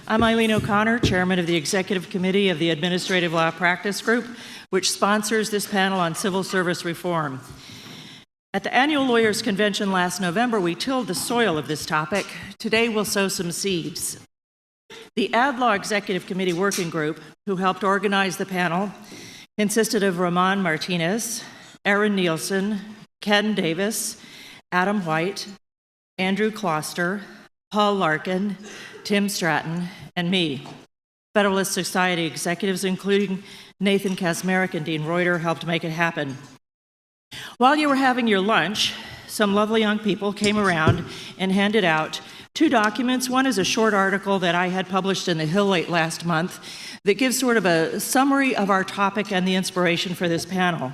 I'm Eileen O'Connor, Chairman of the Executive Committee of the Administrative Law Practice Group, which sponsors this panel on civil service reform. At the annual Lawyers Convention last November, we tilled the soil of this topic. Today, we'll sow some seeds. The Ad Law Executive Committee Working Group, who helped organize the panel, consisted of Ramon Martinez, Aaron Nielsen, Ken Davis, Adam White, Andrew Kloster, Paul Larkin, Tim Stratton, and me. Federalist Society executives, including Nathan Kasmerick and Dean Reuter, helped make it happen. While you were having your lunch, some lovely young people came around and handed out two documents. One is a short article that I had published in the Hill late last month that gives sort of a summary of our topic and the inspiration for this panel.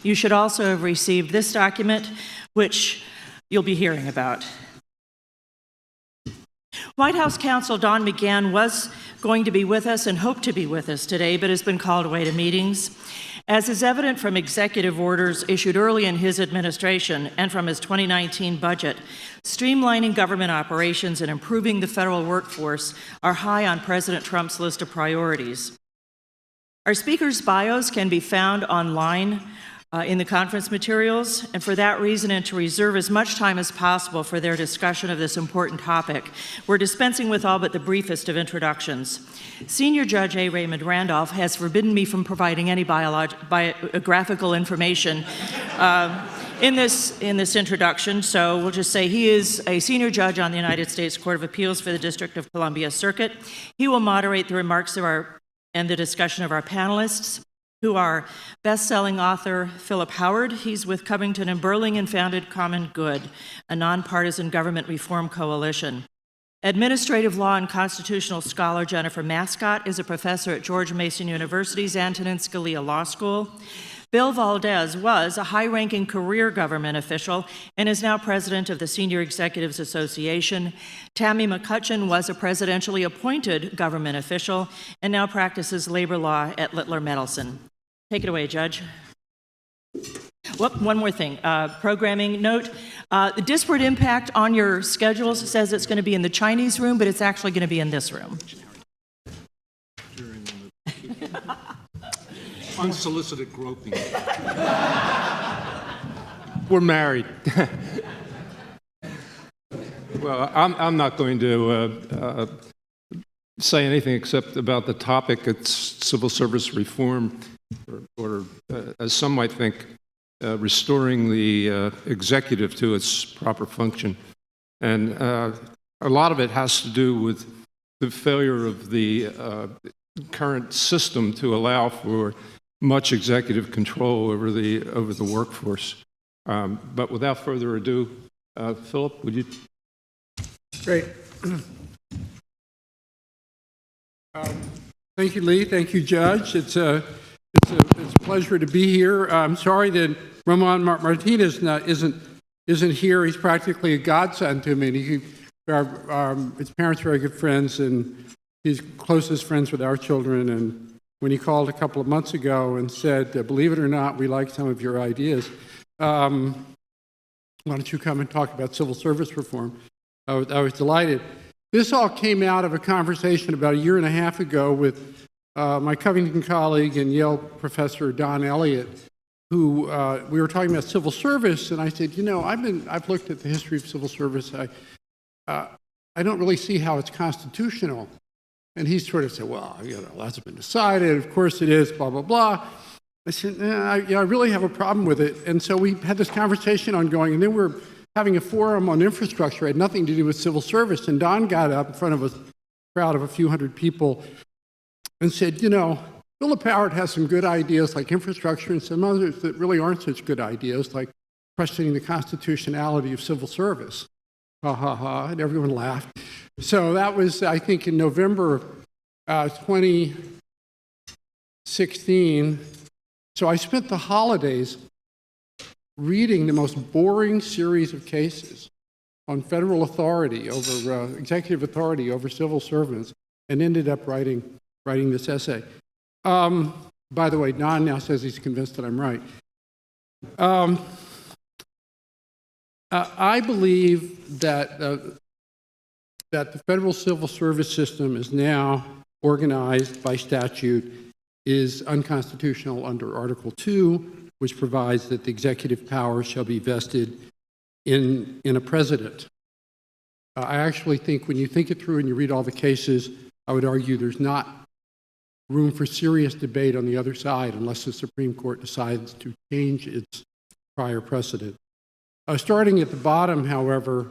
You should also have received this document, which you'll be hearing about. White House Counsel Don McGahn was going to be with us and hoped to be with us today, but has been called away to meetings. As is evident from executive orders issued early in his administration and from his 2019 budget, streamlining government operations and improving the federal workforce are high on President Trump's list of priorities. Our speakers' bios can be found online in the conference materials, and for that reason, and to reserve as much time as possible for their discussion of this important topic, we're dispensing with all but the briefest of introductions. Senior Judge A. Raymond Randolph has forbidden me from providing any biographical information in this introduction, so we'll just say he is a senior judge on the United States Court of Appeals for the District of Columbia Circuit. He will moderate the remarks of and the discussion of our panelists, who are best-selling author Philip Howard. He's with Covington and Burling and founded Common Good, a nonpartisan government reform coalition. Administrative law and constitutional scholar Jennifer Mascott is a professor at George Mason University's Antonin Scalia Law School. Bill Valdez was a high-ranking career government official and is now president of the Senior Executives Association. Tammy McCutchen was a presidentially appointed government official and now practices labor law at Littler Mendelson. Take it away, Judge. One more thing, programming note. The disparate impact on your schedules says it's going to be in the Chinese room, but it's actually going to be in this room. Unsolicited groping. We're married. Well, I'm not going to say anything except about the topic. It's civil service reform, or as some might think, restoring the executive to its proper function. And a lot of it has to do with the failure of the current system to allow for much executive control over the workforce. But without further ado, Philip, would you? Great. Thank you, Lee. Thank you, Judge. It's a pleasure to be here. I'm sorry that Ramon Martinez isn't here. He's practically a godsend to me. His parents are very good friends, and he's closest friends with our children. And when he called a couple of months ago and said, believe it or not, we like some of your ideas, why don't you come and talk about civil service reform? I was delighted. This all came out of a conversation about a year and a half ago with my Covington colleague and Yale professor Don Elliott, who we were talking about civil service, and I said, I've looked at the history of civil service. I don't really see how it's constitutional. And he sort of said, well, that's been decided. Of course it is, blah, blah, blah. I said, I really have a problem with it. And so we had this conversation ongoing, and then we're having a forum on infrastructure. It had nothing to do with civil service. And Don got up in front of a crowd of a few hundred people and said, Philip Howard has some good ideas like infrastructure and some others that really aren't such good ideas, like questioning the constitutionality of civil service. Ha, ha, ha, and everyone laughed. So that was, I think, in November 2016. So I spent the holidays reading the most boring series of cases on federal authority over, executive authority over civil servants, and ended up writing this essay. By the way, Don now says he's convinced that I'm right. I believe that that the federal civil service system is now organized by statute is unconstitutional under Article 2, which provides that the executive power shall be vested in a president. I actually think when you think it through and you read all the cases, I would argue there's not room for serious debate on the other side unless the Supreme Court decides to change its prior precedent. Starting at the bottom, however,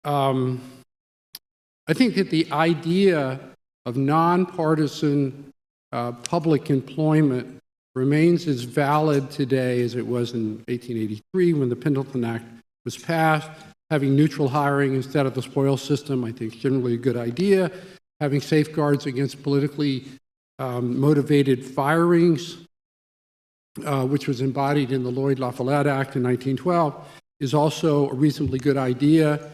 I think that the idea of nonpartisan public employment remains as valid today as it was in 1883 when the Pendleton Act was passed. Having neutral hiring instead of the spoil system, I think, is generally a good idea. Having safeguards against politically motivated firings, which was embodied in the Lloyd-La-Follette Act in 1912, is also a reasonably good idea.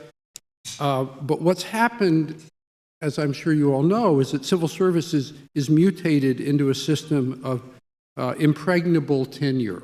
But what's happened, as I'm sure you all know, is that civil service is mutated into a system of impregnable tenure,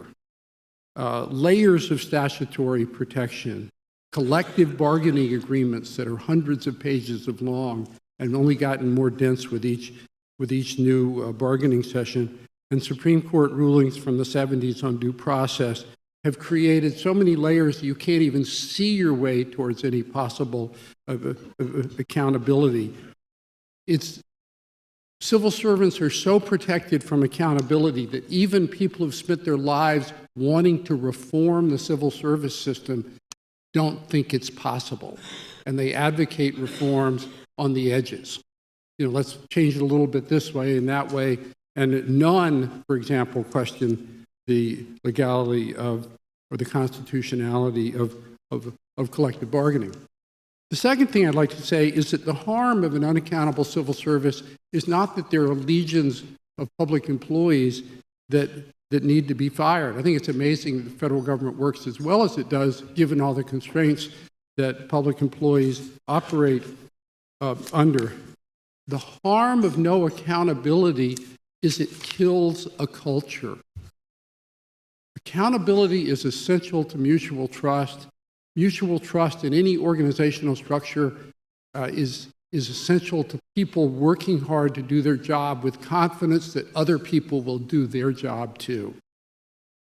layers of statutory protection, collective bargaining agreements that are hundreds of pages of long and only gotten more dense with each new bargaining session, and Supreme Court rulings from the 70s on due process have created so many layers that you can't even see your way towards any possible accountability. Civil servants are so protected from accountability that even people who've spent their lives wanting to reform the civil service system don't think it's possible, and they advocate reforms on the edges. Let's change it a little bit this way and that way, and none, for example, question the legality of or the constitutionality of collective bargaining. The second thing I'd like to say is that the harm of an unaccountable civil service is not that there are legions of public employees that need to be fired. I think it's amazing that the federal government works as well as it does, given all the constraints that public employees operate under. The harm of no accountability is it kills a culture. Accountability is essential to mutual trust. Mutual trust in any organizational structure is essential to people working hard to do their job with confidence that other people will do their job too.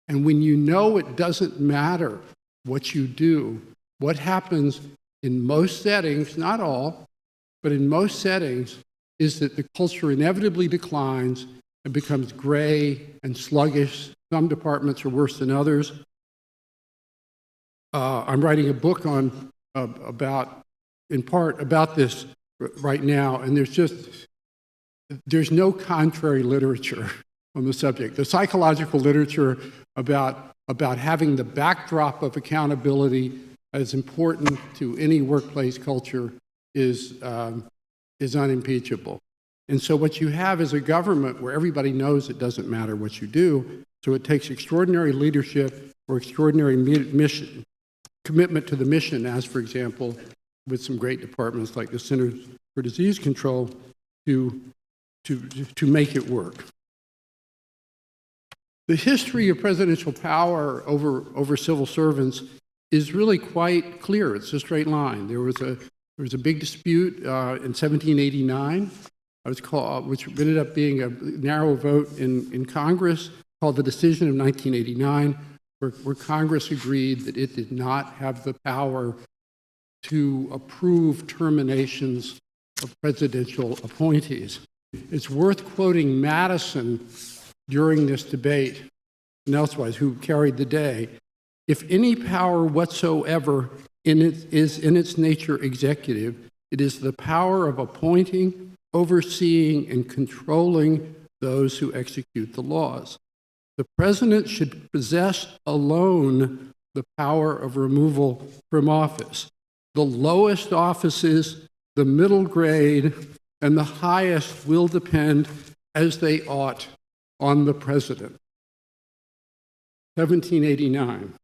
And when you know it doesn't matter what you do, what happens in most settings, not all, but in most settings, is that the culture inevitably declines and becomes gray and sluggish. Some departments are worse than others. I'm writing a book in part about this right now, and there's no contrary literature on the subject. The psychological literature about having the backdrop of accountability as important to any workplace culture is unimpeachable. And so what you have is a government where everybody knows it doesn't matter what you do, so it takes extraordinary leadership or extraordinary commitment to the mission, as, for example, with some great departments like the Center for Disease Control, to make it work. The history of presidential power over civil servants is really quite clear. It's a straight line. There was a big dispute in 1789, which ended up being a narrow vote in Congress, called the Decision of 1989, where Congress agreed that it did not have the power to approve terminations of presidential appointees. It's worth quoting Madison during this debate, and elsewise, who carried the day. If any power whatsoever is in its nature executive, it is the power of appointing, overseeing, and controlling those who execute the laws. The president should possess alone the power of removal from office. The lowest offices, the middle grade, and the highest will depend, as they ought, on the president. 1789.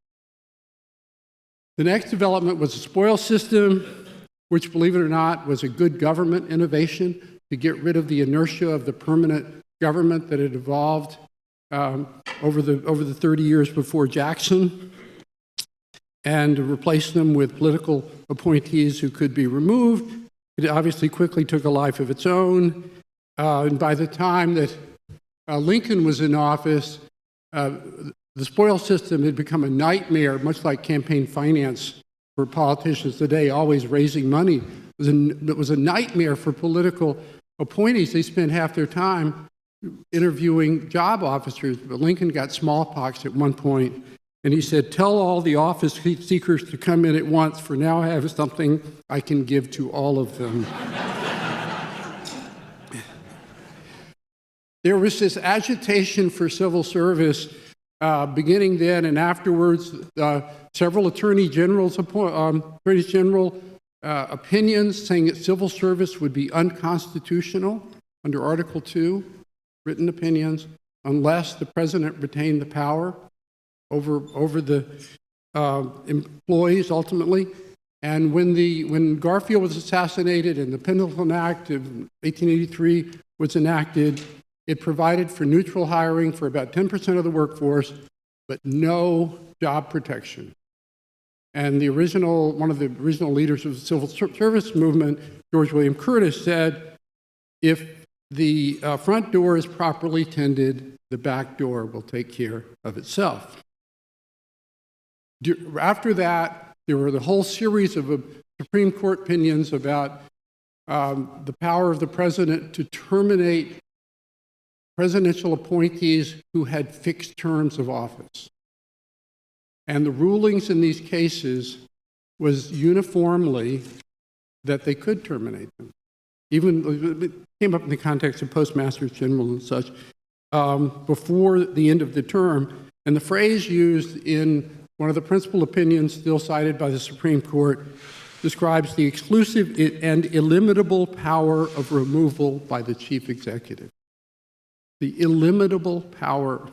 The next development was the spoil system, which, believe it or not, was a good government innovation to get rid of the inertia of the permanent government that had evolved over the 30 years before Jackson, and to replace them with political appointees who could be removed It obviously quickly took a life of its own. And by the time that Lincoln was in office, the spoils system had become a nightmare, much like campaign finance for politicians today, always raising money. It was a nightmare for political appointees. They spent half their time interviewing job officers, but Lincoln got smallpox at one point, and he said, "Tell all the office seekers to come in at once, for now I have something I can give to all of them." There was this agitation for civil service beginning then and afterwards. Several attorneys general opinions saying that civil service would be unconstitutional under Article 2, written opinions, unless the president retained the power over the employees ultimately. And when Garfield was assassinated and the Mendelson Act of 1883 was enacted, it provided for neutral hiring for about 10% of the workforce, but no job protection. And one of the original leaders of the civil service movement, George William Curtis, said, if the front door is properly tended, the back door will take care of itself. After that, there were the whole series of Supreme Court opinions about the power of the president to terminate presidential appointees who had fixed terms of office. And the rulings in these cases was uniformly that they could terminate them. Even it came up in the context of postmasters general and such before the end of the term. And the phrase used in one of the principal opinions still cited by the Supreme Court describes the exclusive and illimitable power of removal by the chief executive. The illimitable power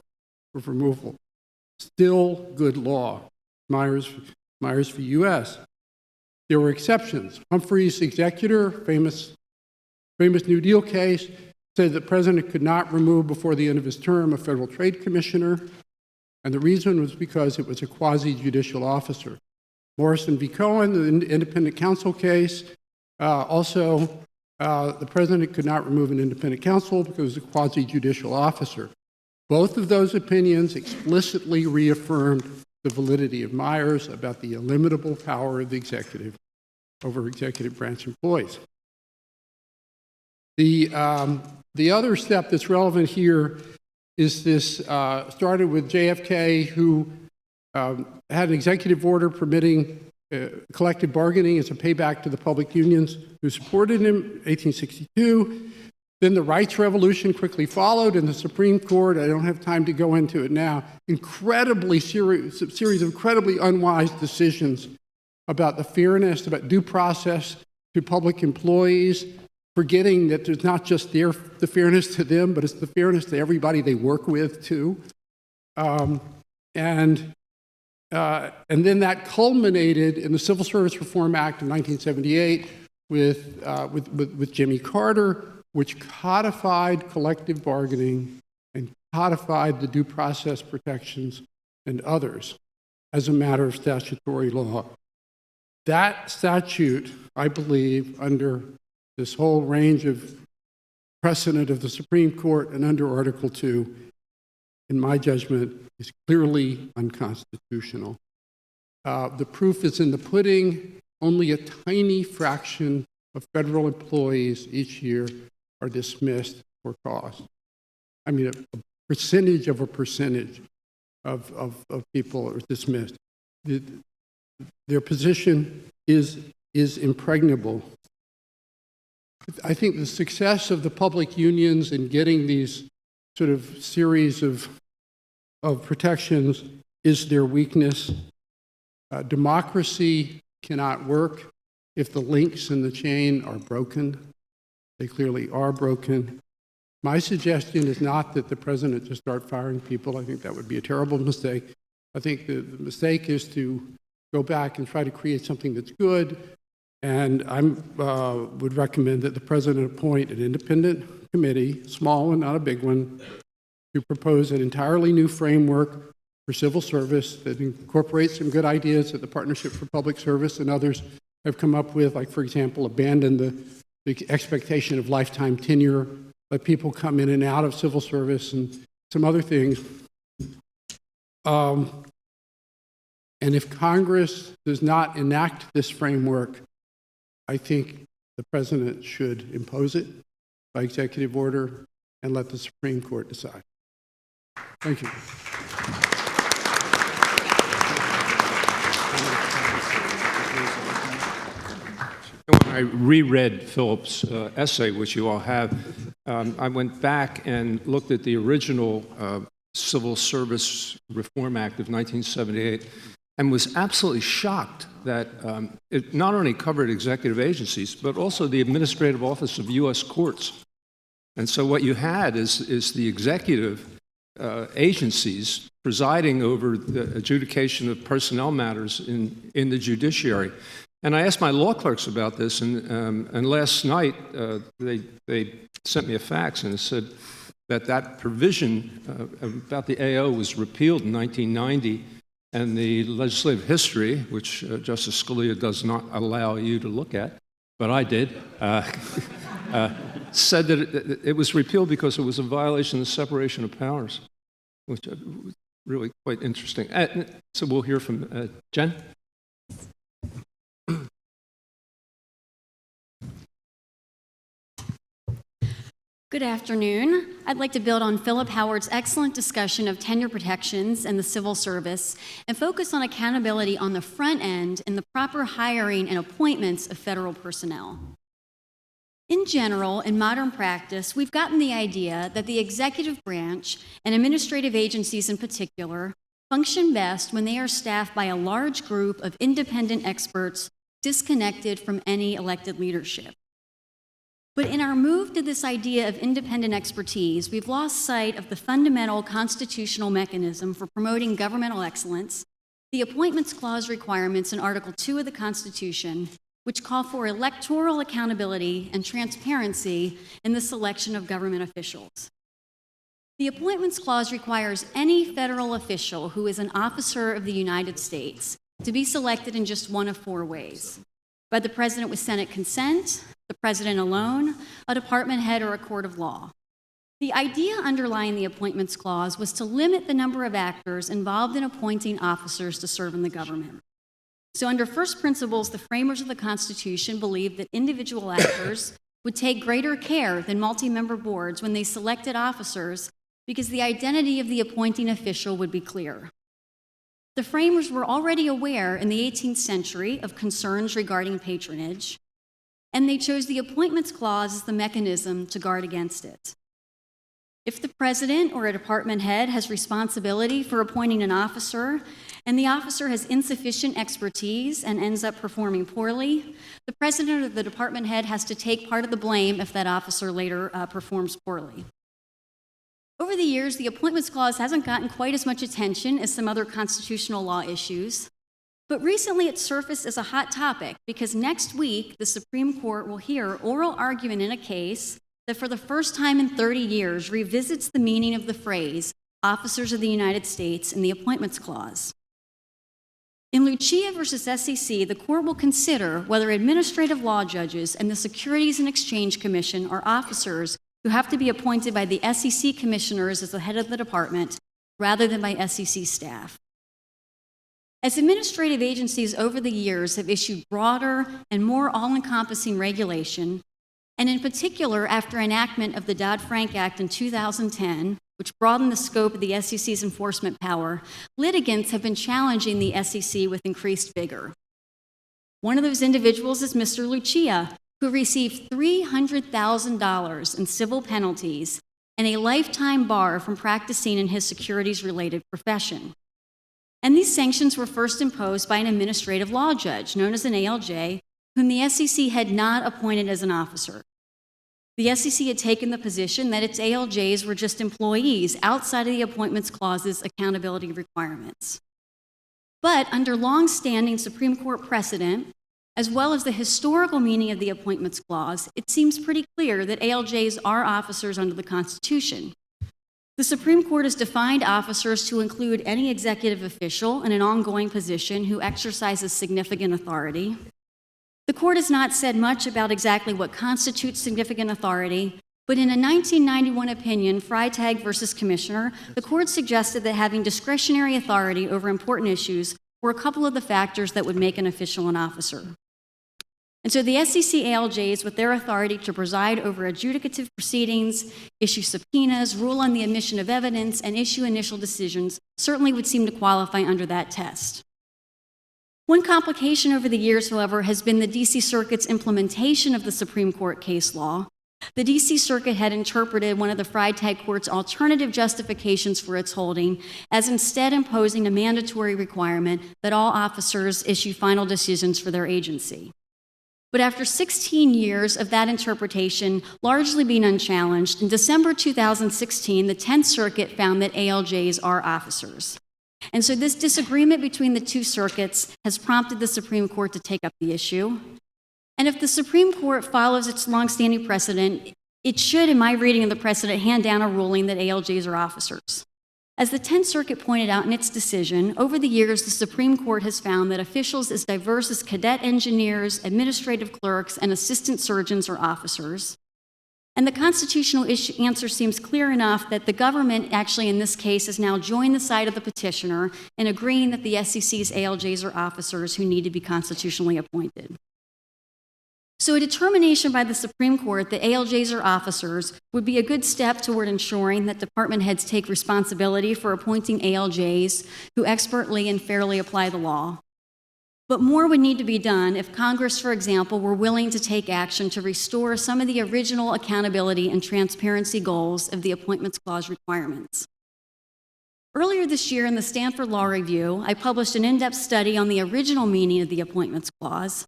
of removal. Still good law. Myers v. U.S. There were exceptions. Humphrey's executor, famous New Deal case, said that the president could not remove before the end of his term a federal trade commissioner, and the reason was because it was a quasi-judicial officer. Morrison v. Cohen, the independent counsel case, also the president could not remove an independent counsel because it was a quasi-judicial officer. Both of those opinions explicitly reaffirmed the validity of Myers about the illimitable power of the executive over executive branch employees. The other step that's relevant here is this started with JFK, who had an executive order permitting collective bargaining as a payback to the public unions who supported him, 1862. Then the rights revolution quickly followed, and the Supreme Court, I don't have time to go into it now, series of incredibly unwise decisions about the fairness, about due process to public employees, forgetting that there's not just the fairness to them, but it's the fairness to everybody they work with, too. And then that culminated in the Civil Service Reform Act of 1978 with Jimmy Carter, which codified collective bargaining and codified the due process protections and others as a matter of statutory law. That statute, I believe, under this whole range of precedent of the Supreme Court and under Article 2, in my judgment, is clearly unconstitutional. The proof is in the pudding. Only a tiny fraction of federal employees each year are dismissed for cause. I mean, a percentage of people are dismissed. Their position is impregnable. I think the success of the public unions in getting these sort of series of protections is their weakness. Democracy cannot work if the links in the chain are broken. They clearly are broken. My suggestion is not that the president just start firing people. I think that would be a terrible mistake. I think the mistake is to go back and try to create something that's good. And I would recommend that the president appoint an independent committee, small one, not a big one, to propose an entirely new framework for civil service that incorporates some good ideas at the Partnership for Public Service and others have come up with, like, for example, abandon the expectation of lifetime tenure, let people come in and out of civil service, and some other things. And if Congress does not enact this framework, I think the president should impose it by executive order and let the Supreme Court decide. Thank you. When I reread Philip's essay, which you all have, I went back and looked at the original Civil Service Reform Act of 1978 and was absolutely shocked that it not only covered executive agencies, but also the administrative office of U.S. courts. And so what you had is the executive agencies presiding over the adjudication of personnel matters in the judiciary. And I asked my law clerks about this, and last night they sent me a fax and it said that provision about the AO was repealed in 1990, and the legislative history, which Justice Scalia does not allow you to look at, but I did, said that it was repealed because it was a violation of the separation of powers, which is really quite interesting. So we'll hear from Jen. Good afternoon. I'd like to build on Philip Howard's excellent discussion of tenure protections and the civil service and focus on accountability on the front end and the proper hiring and appointments of federal personnel. In general, in modern practice, we've gotten the idea that the executive branch, and administrative agencies in particular, function best when they are staffed by a large group of independent experts disconnected from any elected leadership. But in our move to this idea of independent expertise, we've lost sight of the fundamental constitutional mechanism for promoting governmental excellence, the Appointments Clause requirements in Article 2 of the Constitution, which call for electoral accountability and transparency in the selection of government officials. The Appointments Clause requires any federal official who is an officer of the United States to be selected in just one of four ways: by the President with Senate consent, the President alone, a department head, or a court of law. The idea underlying the Appointments Clause was to limit the number of actors involved in appointing officers to serve in the government. So under first principles, the framers of the Constitution believed that individual actors would take greater care than multi-member boards when they selected officers because the identity of the appointing official would be clear. The framers were already aware in the 18th century of concerns regarding patronage, and they chose the Appointments Clause as the mechanism to guard against it. If the president or a department head has responsibility for appointing an officer, and the officer has insufficient expertise and ends up performing poorly, the president or the department head has to take part of the blame if that officer later performs poorly. Over the years, the Appointments Clause hasn't gotten quite as much attention as some other constitutional law issues, but recently it surfaced as a hot topic because next week the Supreme Court will hear oral argument in a case that for the first time in 30 years revisits the meaning of the phrase officers of the United States in the Appointments Clause. In Lucia versus SEC, the court will consider whether administrative law judges and the Securities and Exchange Commission are officers who have to be appointed by the SEC commissioners as the head of the department rather than by SEC staff. As administrative agencies over the years have issued broader and more all-encompassing regulation, and in particular after enactment of the Dodd-Frank Act in 2010, which broadened the scope of the SEC's enforcement power, litigants have been challenging the SEC with increased vigor. One of those individuals is Mr. Lucia, who received $300,000 in civil penalties and a lifetime bar from practicing in his securities-related profession. And these sanctions were first imposed by an administrative law judge, known as an ALJ, whom the SEC had not appointed as an officer. The SEC had taken the position that its ALJs were just employees outside of the Appointments Clause's accountability requirements. But under long-standing Supreme Court precedent, as well as the historical meaning of the Appointments Clause, it seems pretty clear that ALJs are officers under the Constitution. The Supreme Court has defined officers to include any executive official in an ongoing position who exercises significant authority. The court has not said much about exactly what constitutes significant authority, but in a 1991 opinion, Freitag versus Commissioner, the court suggested that having discretionary authority over important issues were a couple of the factors that would make an official an officer. And so the SEC ALJs, with their authority to preside over adjudicative proceedings, issue subpoenas, rule on the admission of evidence, and issue initial decisions, certainly would seem to qualify under that test. One complication over the years, however, has been the D.C. Circuit's implementation of the Supreme Court case law. The D.C. Circuit had interpreted one of the Freitag Court's alternative justifications for its holding as instead imposing a mandatory requirement that all officers issue final decisions for their agency. But after 16 years of that interpretation largely being unchallenged, in December 2016, the 10th Circuit found that ALJs are officers. And so this disagreement between the two circuits has prompted the Supreme Court to take up the issue. And if the Supreme Court follows its longstanding precedent, it should, in my reading of the precedent, hand down a ruling that ALJs are officers. As the 10th Circuit pointed out in its decision, over the years, the Supreme Court has found that officials as diverse as cadet engineers, administrative clerks, and assistant surgeons are officers. And the constitutional answer seems clear enough that the government, actually in this case, has now joined the side of the petitioner in agreeing that the SEC's ALJs are officers who need to be constitutionally appointed. So a determination by the Supreme Court that ALJs are officers would be a good step toward ensuring that department heads take responsibility for appointing ALJs who expertly and fairly apply the law. But more would need to be done if Congress, for example, were willing to take action to restore some of the original accountability and transparency goals of the Appointments Clause requirements. Earlier this year in the Stanford Law Review, I published an in-depth study on the original meaning of the Appointments Clause.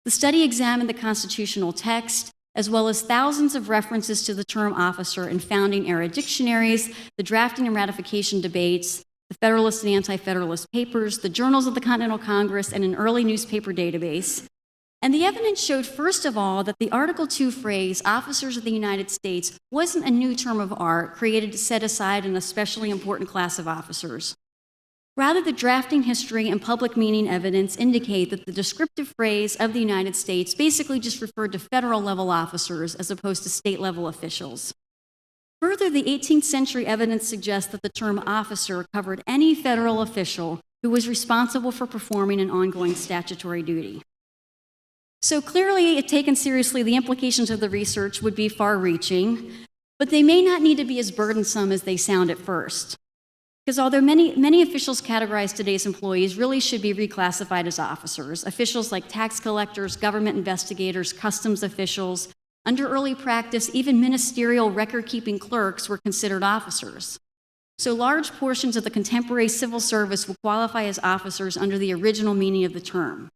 The study examined the constitutional text, as well as thousands of references to the term officer in founding-era dictionaries, the drafting and ratification debates, the Federalist and Anti-Federalist papers, the journals of the Continental Congress, and an early newspaper database. And the evidence showed, first of all, that the Article II phrase, officers of the United States, wasn't a new term of art created to set aside an especially important class of officers. Rather, the drafting history and public meaning evidence indicate that the descriptive phrase of the United States basically just referred to federal-level officers as opposed to state-level officials. Further, the 18th century evidence suggests that the term officer covered any federal official who was responsible for performing an ongoing statutory duty. So clearly, if taken seriously, the implications of the research would be far-reaching, but they may not need to be as burdensome as they sound at first. Because although many officials categorized today's employees really should be reclassified as officers, officials like tax collectors, government investigators, customs officials, under early practice, even ministerial record-keeping clerks were considered officers. So large portions of the contemporary civil service will qualify as officers under the original meaning of the term.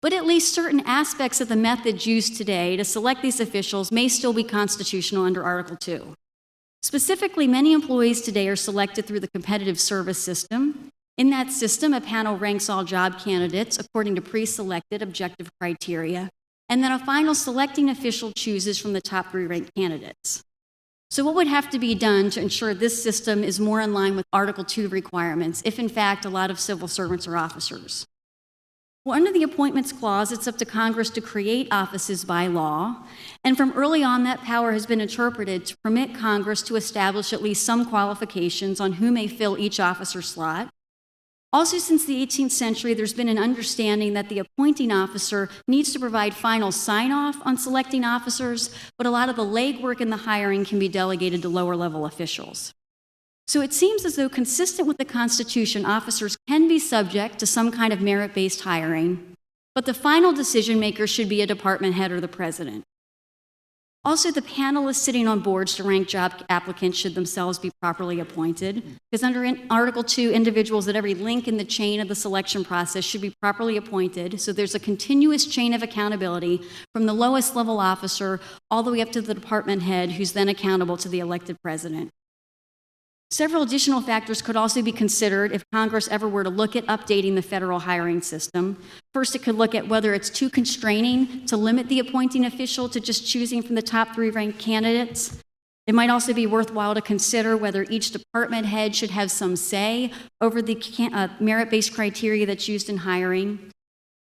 But at least certain aspects of the methods used today to select these officials may still be constitutional under Article II. Specifically, many employees today are selected through the competitive service system. In that system, a panel ranks all job candidates according to pre-selected objective criteria, and then a final selecting official chooses from the top 3 ranked candidates. So what would have to be done to ensure this system is more in line with Article II requirements if, in fact, a lot of civil servants are officers? Well, under the Appointments Clause, it's up to Congress to create offices by law, and from early on, that power has been interpreted to permit Congress to establish at least some qualifications on who may fill each officer slot. Also, since the 18th century, there's been an understanding that the appointing officer needs to provide final sign-off on selecting officers, but a lot of the legwork in the hiring can be delegated to lower-level officials. So it seems as though, consistent with the Constitution, officers can be subject to some kind of merit-based hiring, but the final decision maker should be a department head or the president. Also, the panelists sitting on boards to rank job applicants should themselves be properly appointed, because under Article II, individuals at every link in the chain of the selection process should be properly appointed, so there's a continuous chain of accountability from the lowest level officer all the way up to the department head, who's then accountable to the elected president. Several additional factors could also be considered if Congress ever were to look at updating the federal hiring system. First, it could look at whether it's too constraining to limit the appointing official to just choosing from the top 3 ranked candidates. It might also be worthwhile to consider whether each department head should have some say over the merit-based criteria that's used in hiring.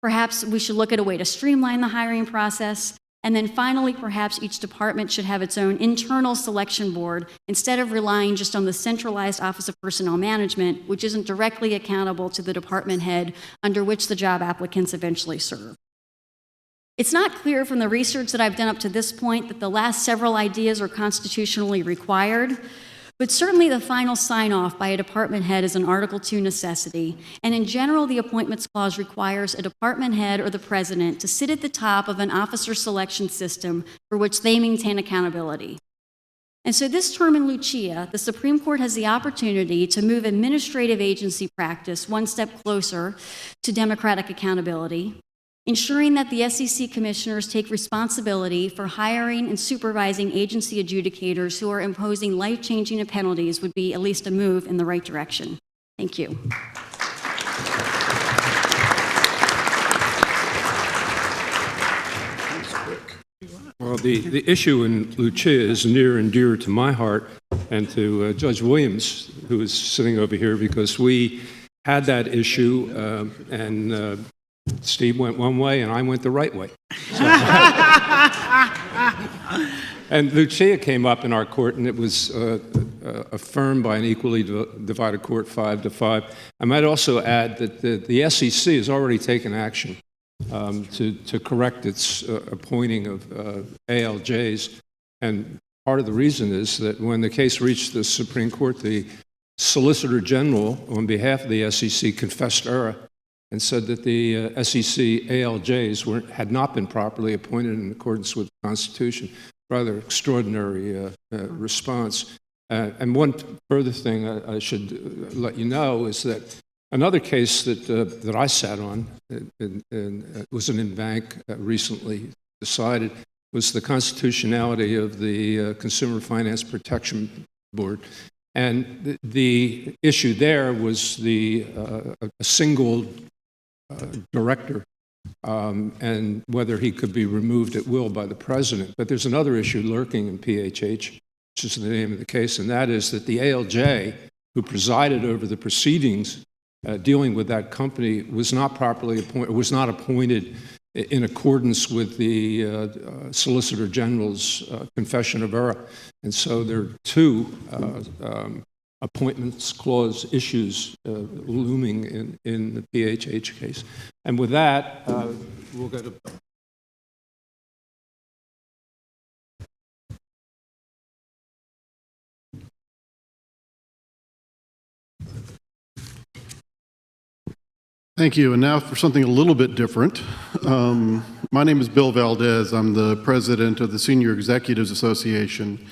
Perhaps we should look at a way to streamline the hiring process. And then finally, perhaps each department should have its own internal selection board instead of relying just on the centralized Office of Personnel Management, which isn't directly accountable to the department head under which the job applicants eventually serve. It's not clear from the research that I've done up to this point that the last several ideas are constitutionally required, but certainly the final sign-off by a department head is an Article 2 necessity, and in general, the Appointments Clause requires a department head or the president to sit at the top of an officer selection system for which they maintain accountability. And so this term in Lucia, the Supreme Court has the opportunity to move administrative agency practice one step closer to democratic accountability, ensuring that the SEC commissioners take responsibility for hiring and supervising agency adjudicators who are imposing life-changing penalties would be at least a move in the right direction. Thank you. Well, the issue in Lucia is near and dear to my heart and to Judge Williams, who is sitting over here, because we had that issue and Steve went one way and I went the right way. So, and Lucia came up in our court and it was affirmed by an equally divided court 5-5. I might also add that the SEC has already taken action to correct its appointing of ALJs. And part of the reason is that when the case reached the Supreme Court, the Solicitor General on behalf of the SEC confessed error and said that the SEC ALJs had not been properly appointed in accordance with the Constitution. Rather extraordinary response. And one further thing I should let you know is that another case that I sat on, and was an en-banc recently decided, was the constitutionality of the Consumer Finance Protection Board. And the issue there was a single director and whether he could be removed at will by the president. But there's another issue lurking in PHH, which is the name of the case, and that is that the ALJ, who presided over the proceedings dealing with that company, was not properly appointed, was not appointed in accordance with the Solicitor General's confession of error. And so there are two Appointments Clause issues looming in the PHH case. And with that, we'll go to... Thank you. And now for something a little bit different. My name is Bill Valdez. I'm the president of the Senior Executives Association.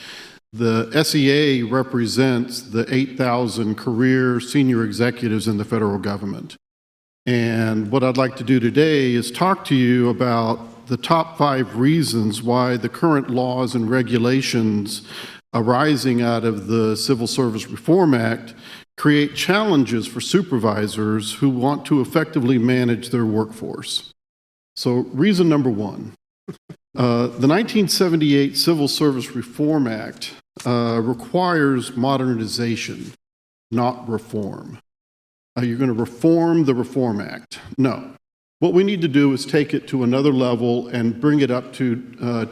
The SEA represents the 8,000 career senior executives in the federal government. And what I'd like to do today is talk to you about the top 5 reasons why the current laws and regulations arising out of the Civil Service Reform Act create challenges for supervisors who want to effectively manage their workforce. So reason number 1, the 1978 Civil Service Reform Act requires modernization, not reform. You're going to reform the Reform Act. No. What we need to do is take it to another level and bring it up to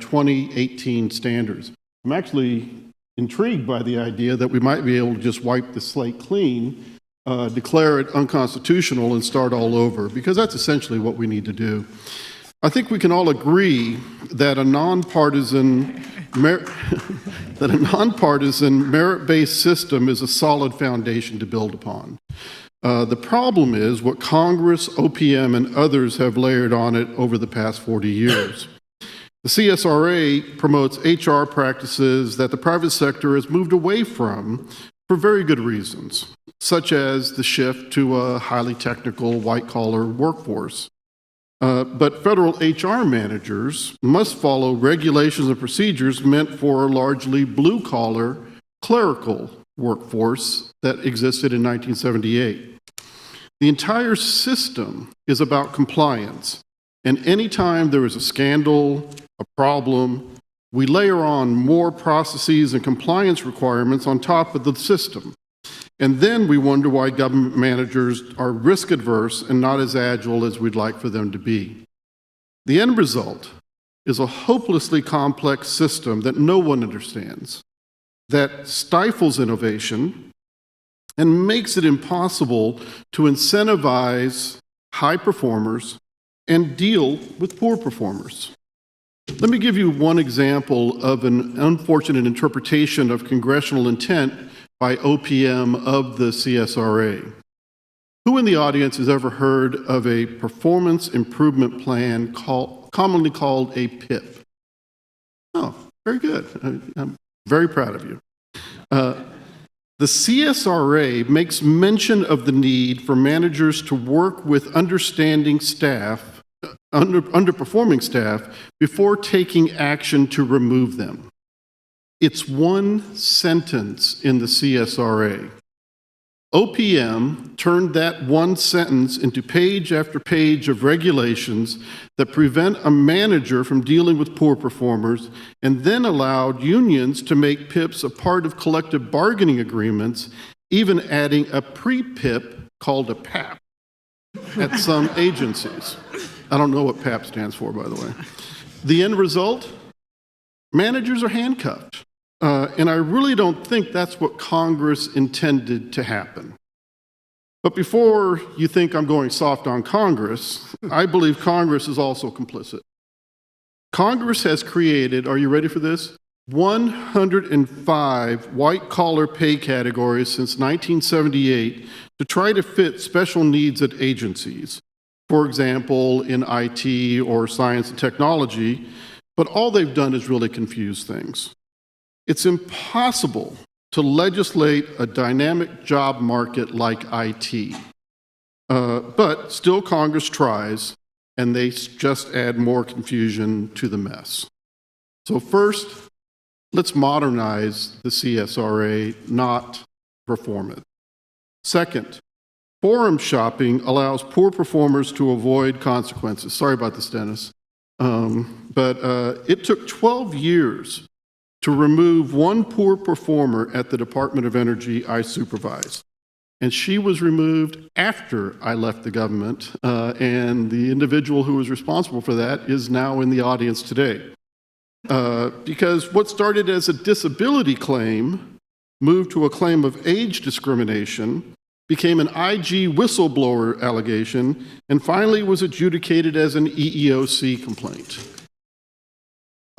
2018 standards. I'm actually intrigued by the idea that we might be able to just wipe the slate clean, declare it unconstitutional, and start all over, because that's essentially what we need to do. I think we can all agree that a nonpartisan merit-based system is a solid foundation to build upon. The problem is what Congress, OPM, and others have layered on it over the past 40 years. The CSRA promotes HR practices that the private sector has moved away from for very good reasons, such as the shift to a highly technical, white-collar workforce. But federal HR managers must follow regulations and procedures meant for a largely blue-collar, clerical workforce that existed in 1978. The entire system is about compliance, and anytime there is a scandal, a problem, we layer on more processes and compliance requirements on top of the system. And then we wonder why government managers are risk adverse and not as agile as we'd like for them to be. The end result is a hopelessly complex system that no one understands, that stifles innovation and makes it impossible to incentivize high performers and deal with poor performers. Let me give you one example of an unfortunate interpretation of congressional intent by OPM of the CSRA. Who in the audience has ever heard of a performance improvement plan commonly called a PIP? Oh, very good. I'm very proud of you. The CSRA makes mention of the need for managers to work with underperforming staff before taking action to remove them. It's one sentence in the CSRA. OPM turned that one sentence into page after page of regulations that prevent a manager from dealing with poor performers, and then allowed unions to make PIPs a part of collective bargaining agreements, even adding a pre-PIP called a PAP at some agencies. I don't know what PAP stands for, by the way. The end result? Managers are handcuffed. And I really don't think that's what Congress intended to happen. But before you think I'm going soft on Congress, I believe Congress is also complicit. Congress has created, are you ready for this? 105 white-collar pay categories since 1978 to try to fit special needs at agencies. For example, in IT or science and technology, but all they've done is really confuse things. It's impossible to legislate a dynamic job market like IT. But still Congress tries, and they just add more confusion to the mess. So first, let's modernize the CSRA, not reform it. Second, forum shopping allows poor performers to avoid consequences. Sorry about this, Dennis. But it took 12 years to remove one poor performer at the Department of Energy I supervised. And she was removed after I left the government, and the individual who was responsible for that is now in the audience today. Because what started as a disability claim moved to a claim of age discrimination, became an IG whistleblower allegation, and finally was adjudicated as an EEOC complaint.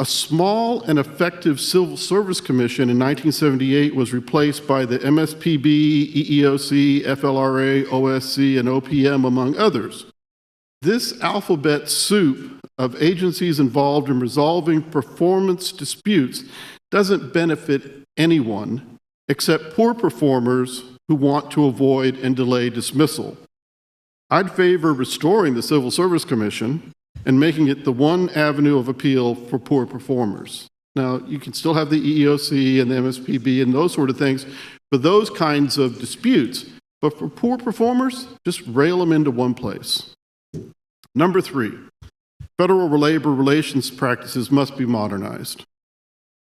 A small and effective Civil Service Commission in 1978 was replaced by the MSPB, EEOC, FLRA, OSC, and OPM, among others. This alphabet soup of agencies involved in resolving performance disputes doesn't benefit anyone except poor performers who want to avoid and delay dismissal. I'd favor restoring the Civil Service Commission and making it the one avenue of appeal for poor performers. Now, you can still have the EEOC and the MSPB and those sort of things for those kinds of disputes, but for poor performers, just rail them into one place. Number 3, federal labor relations practices must be modernized.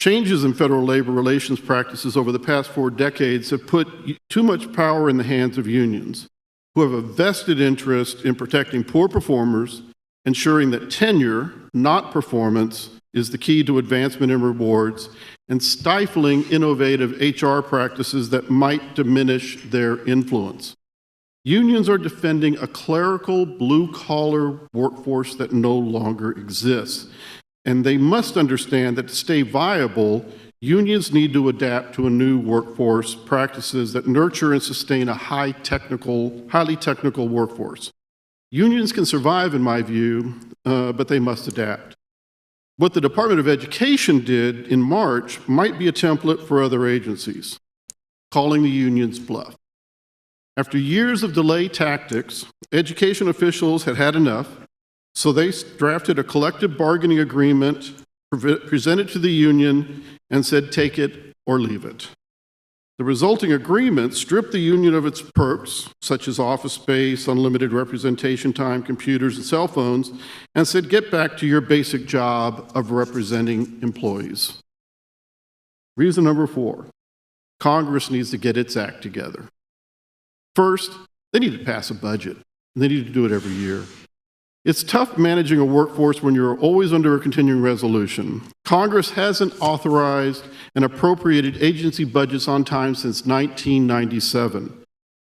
Changes in federal labor relations practices over the past 4 decades have put too much power in the hands of unions, who have a vested interest in protecting poor performers, ensuring that tenure, not performance, is the key to advancement and rewards, and stifling innovative HR practices that might diminish their influence. Unions are defending a clerical, blue-collar workforce that no longer exists. And they must understand that to stay viable, unions need to adapt to a new workforce practices that nurture and sustain a highly technical workforce. Unions can survive, in my view, but they must adapt. What the Department of Education did in March might be a template for other agencies, calling the unions bluff. After years of delay tactics, education officials had had enough, so they drafted a collective bargaining agreement, presented to the union, and said, take it or leave it. The resulting agreement stripped the union of its perks, such as office space, unlimited representation time, computers, and cell phones, and said, get back to your basic job of representing employees. Reason number 4, Congress needs to get its act together. First, they need to pass a budget, and they need to do it every year. It's tough managing a workforce when you're always under a continuing resolution. Congress hasn't authorized and appropriated agency budgets on time since 1997.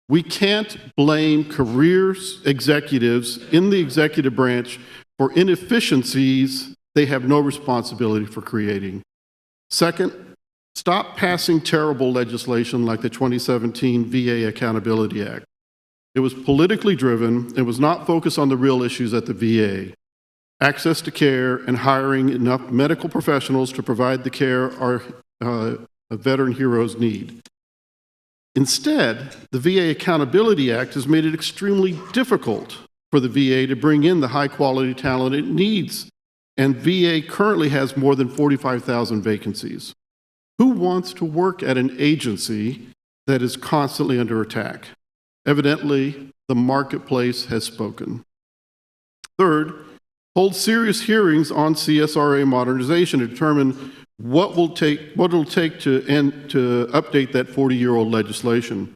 We can't blame career executives in the executive branch for inefficiencies they have no responsibility for creating. Second, stop passing terrible legislation like the 2017 VA Accountability Act. It was politically driven and was not focused on the real issues at the VA. Access to care and hiring enough medical professionals to provide the care our veteran heroes need. Instead, the VA Accountability Act has made it extremely difficult for the VA to bring in the high-quality talent it needs, and VA currently has more than 45,000 vacancies. Who wants to work at an agency that is constantly under attack? Evidently, the marketplace has spoken. Third, hold serious hearings on CSRA modernization to determine what it'll take to update that 40-year-old legislation.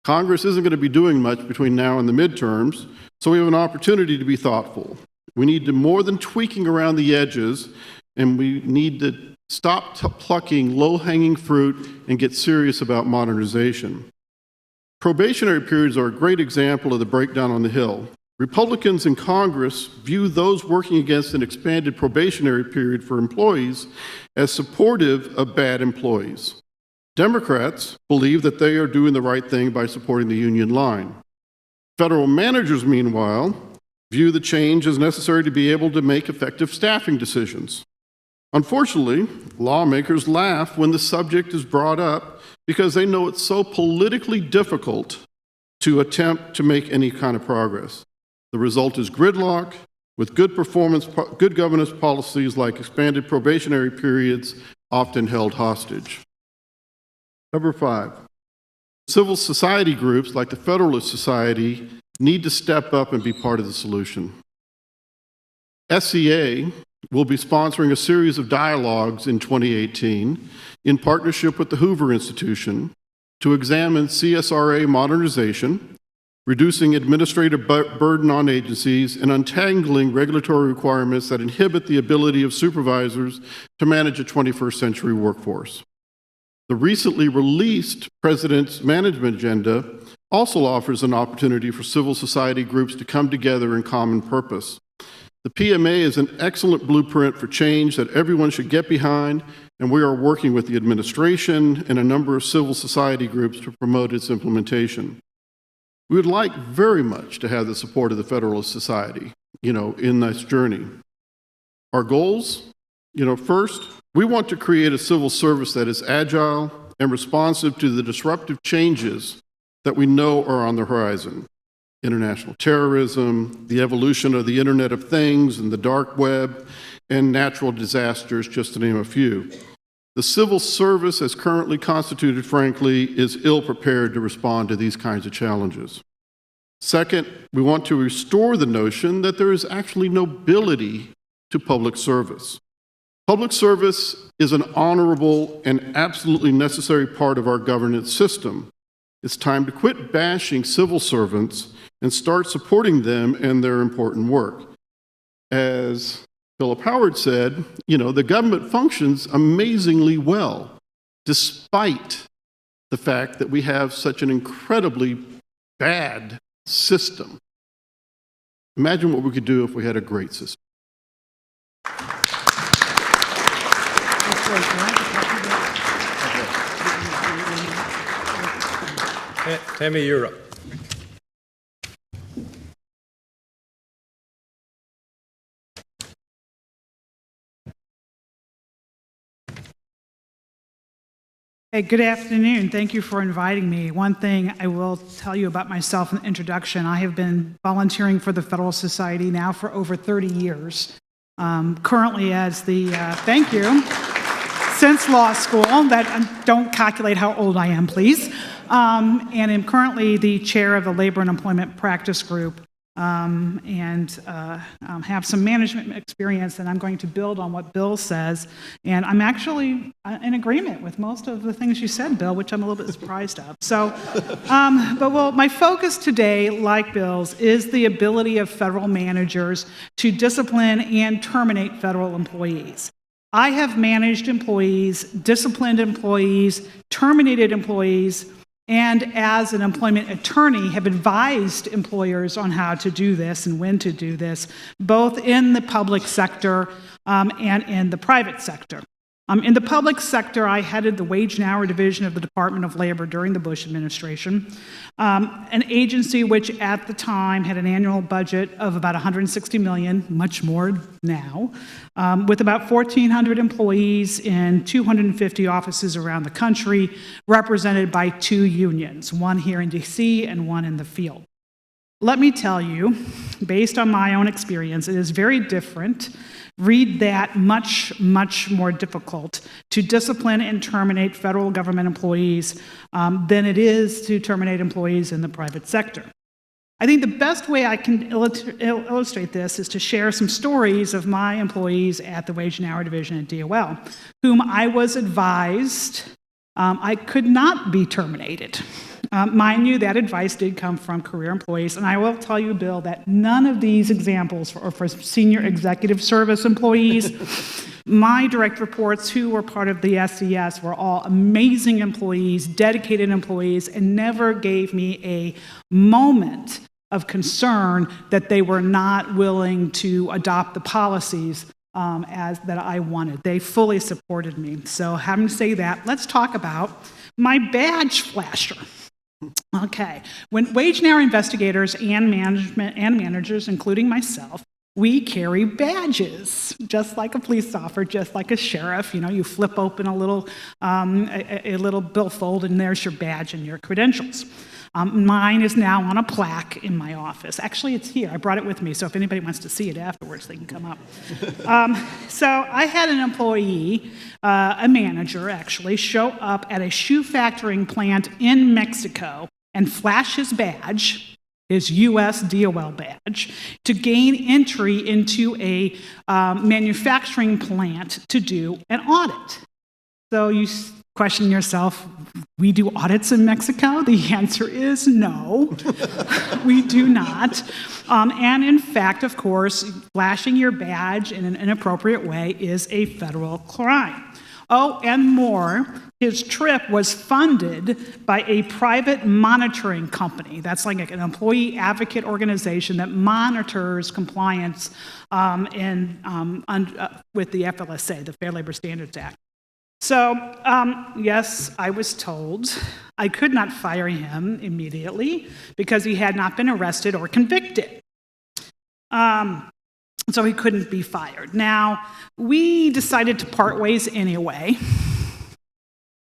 Congress isn't going to be doing much between now and the midterms, so we have an opportunity to be thoughtful. We need to more than tweaking around the edges, and we need to stop plucking low-hanging fruit and get serious about modernization. Probationary periods are a great example of the breakdown on the Hill. Republicans in Congress view those working against an expanded probationary period for employees as supportive of bad employees. Democrats believe that they are doing the right thing by supporting the union line. Federal managers, meanwhile, view the change as necessary to be able to make effective staffing decisions. Unfortunately, lawmakers laugh when the subject is brought up because they know it's so politically difficult to attempt to make any kind of progress. The result is gridlock with good governance policies like expanded probationary periods often held hostage. Number 5, civil society groups like the Federalist Society need to step up and be part of the solution. SCA will be sponsoring a series of dialogues in 2018 in partnership with the Hoover Institution to examine CSRA modernization, reducing administrative burden on agencies, and untangling regulatory requirements that inhibit the ability of supervisors to manage a 21st century workforce. The recently released President's Management Agenda also offers an opportunity for civil society groups to come together in common purpose. The PMA is an excellent blueprint for change that everyone should get behind, and we are working with the administration and a number of civil society groups to promote its implementation. We would like very much to have the support of the Federalist Society, in this journey. Our goals, first, we want to create a civil service that is agile and responsive to the disruptive changes that we know are on the horizon. International terrorism, the evolution of the Internet of Things and the dark web, and natural disasters, just to name a few. The civil service, as currently constituted, frankly, is ill-prepared to respond to these kinds of challenges. Second, we want to restore the notion that there is actually nobility to public service. Public service is an honorable and absolutely necessary part of our governance system. It's time to quit bashing civil servants and start supporting them in their important work. As Philip Howard said, the government functions amazingly well, despite the fact that we have such an incredibly bad system. Imagine what we could do if we had a great system. Tammy, you're up. Hey, good afternoon. Thank you for inviting me. One thing I will tell you about myself in the introduction, I have been volunteering for the Federalist Society now for over 30 years. Currently as the, thank you, since law school, don't calculate how old I am, please. And I'm currently the chair of the Labor and Employment Practice Group. have some management experience, and I'm going to build on what Bill says. And I'm actually in agreement with most of the things you said, Bill, which I'm a little bit surprised of. So, my focus today, like Bill's, is the ability of federal managers to discipline and terminate federal employees. I have managed employees, disciplined employees, terminated employees, and as an employment attorney have advised employers on how to do this and when to do this, both in the public sector and in the private sector. In the public sector, I headed the Wage and Hour Division of the Department of Labor during the Bush administration, an agency which at the time had an annual budget of about $160 million, much more now, with about 1,400 employees in 250 offices around the country, represented by 2 unions, one here in DC and one in the field. Let me tell you, based on my own experience, it is very different. Read that, much, much more difficult to discipline and terminate federal government employees than it is to terminate employees in the private sector. I think the best way I can illustrate this is to share some stories of my employees at the Wage and Hour Division at DOL, whom I was advised I could not be terminated. Mind you, that advice did come from career employees, and I will tell you, Bill, that none of these examples are for senior executive service employees. My direct reports, who were part of the SES, were all amazing employees, dedicated employees, and never gave me a moment of concern that they were not willing to adopt the policies that I wanted. They fully supported me. So having to say that, let's talk about my badge flasher. Okay, when wage and hour investigators and management and managers, including myself, we carry badges, just like a police officer, just like a sheriff. You know, you flip open a little billfold, and there's your badge and your credentials. Mine is now on a plaque in my office. Actually, it's here. I brought it with me, so if anybody wants to see it afterwards, they can come up. So I had an employee, a manager actually, show up at a shoe factoring plant in Mexico and flash his badge, his U.S. DOL badge, to gain entry into a manufacturing plant to do an audit. So you question yourself, we do audits in Mexico? The answer is no, we do not. And in fact, of course, flashing your badge in an inappropriate way is a federal crime. Oh, and more, his trip was funded by a private monitoring company. That's like an employee advocate organization that monitors compliance with the FLSA, the Fair Labor Standards Act. So, yes, I was told I could not fire him immediately because he had not been arrested or convicted. So he couldn't be fired. Now, we decided to part ways anyway,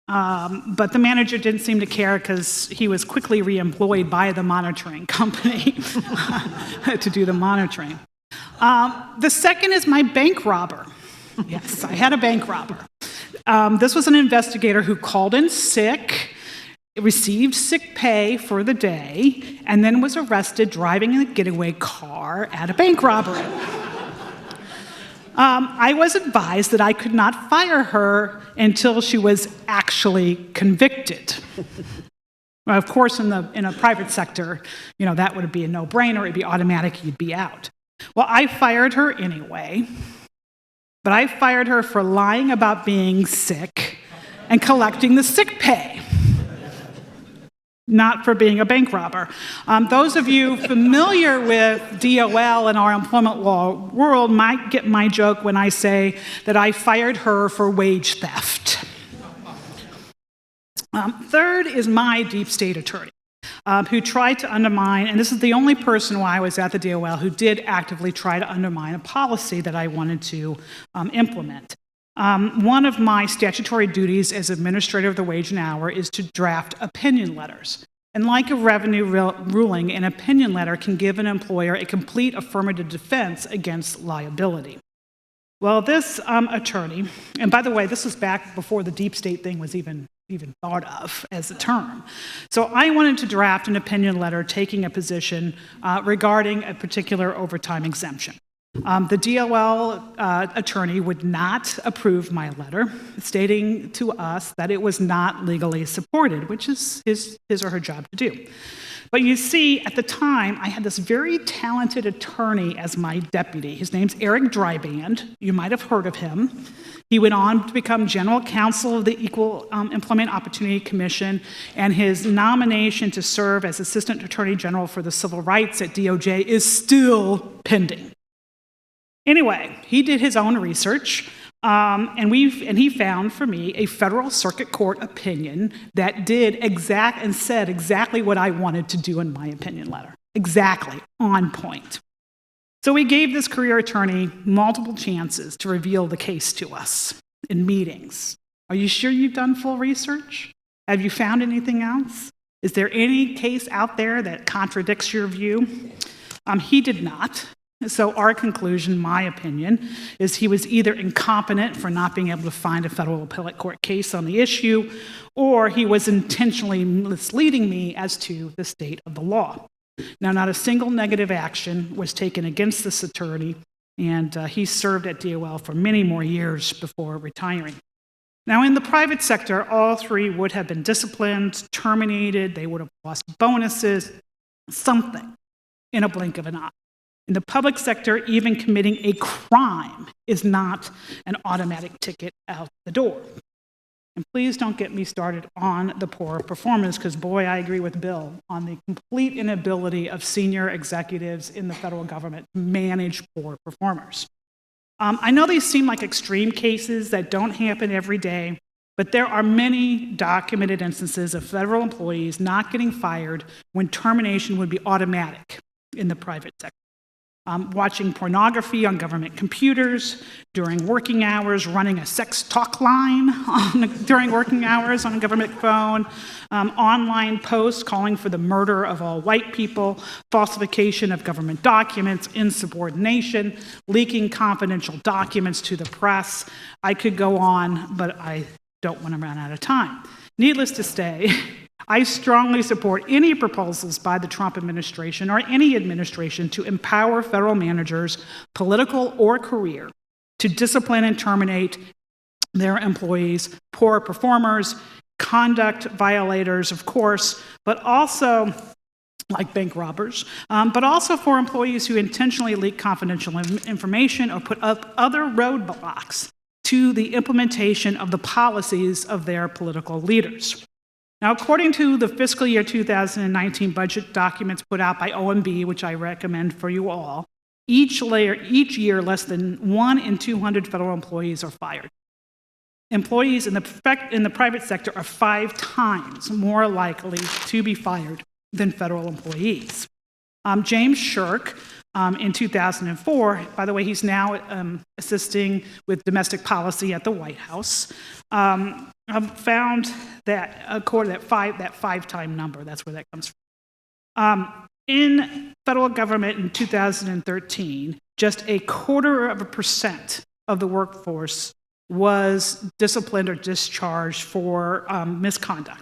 but the manager didn't seem to care because he was quickly reemployed by the monitoring company to do the monitoring. The second is my bank robber. Yes, I had a bank robber. This was an investigator who called in sick, received sick pay for the day, and then was arrested driving in a getaway car at a bank robbery. I was advised that I could not fire her until she was actually convicted. Well, of course, in a private sector, you know, that would be a no-brainer. It'd be automatic. You'd be out. Well, I fired her anyway. But I fired her for lying about being sick and collecting the sick pay, not for being a bank robber. Those of you familiar with DOL and our employment law world might get my joke when I say that I fired her for wage theft. Third is my deep state attorney, who tried to undermine, and this is the only person while I was at the DOL who did actively try to undermine a policy that I wanted to implement. One of my statutory duties as administrator of the Wage and Hour is to draft opinion letters. And like a revenue ruling, an opinion letter can give an employer a complete affirmative defense against liability. Well, this attorney, and by the way, this was back before the deep state thing was even even thought of as a term. So I wanted to draft an opinion letter taking a position regarding a particular overtime exemption. The DOL attorney would not approve my letter, stating to us that it was not legally supported, which is his or her job to do. But you see, at the time, I had this very talented attorney as my deputy. His name's Eric Dryband. You might have heard of him. He went on to become general counsel of the Equal Employment Opportunity Commission, and his nomination to serve as assistant attorney general for the civil rights at DOJ is still pending. Anyway, he did his own research, and he found for me a federal circuit court opinion that said exactly what I wanted to do in my opinion letter. Exactly, on point. So we gave this career attorney multiple chances to reveal the case to us in meetings. Are you sure you've done full research? Have you found anything else? Is there any case out there that contradicts your view? He did not. So our conclusion, my opinion, is he was either incompetent for not being able to find a federal appellate court case on the issue, or he was intentionally misleading me as to the state of the law. Now, not a single negative action was taken against this attorney, and he served at DOL for many more years before retiring. Now, in the private sector, all three would have been disciplined, terminated, they would have lost bonuses, something, in a blink of an eye. In the public sector, even committing a crime is not an automatic ticket out the door. And please don't get me started on the poor performance, because boy, I agree with Bill on the complete inability of senior executives in the federal government to manage poor performers. I know these seem like extreme cases that don't happen every day, but there are many documented instances of federal employees not getting fired when termination would be automatic in the private sector. Watching pornography on government computers during working hours, running a sex talk line during working hours on a government phone, online posts calling for the murder of all white people, falsification of government documents, insubordination, leaking confidential documents to the press. I could go on, but I don't want to run out of time. Needless to say, I strongly support any proposals by the Trump administration or any administration to empower federal managers, political or career, to discipline and terminate their employees, poor performers, conduct violators, of course, but also like bank robbers, but also for employees who intentionally leak confidential information or put up other roadblocks to the implementation of the policies of their political leaders. Now, according to the fiscal year 2019 budget documents put out by OMB, which I recommend for you all, each year less than 1 in 200 federal employees are fired. Employees in the private sector are 5 times more likely to be fired than federal employees. James Shirk, in 2004, by the way, he's now assisting with domestic policy at the White House, found that, according to that 5-time number, that's where that comes from. In federal government in 2013, just 0.25% of the workforce was disciplined or discharged for misconduct.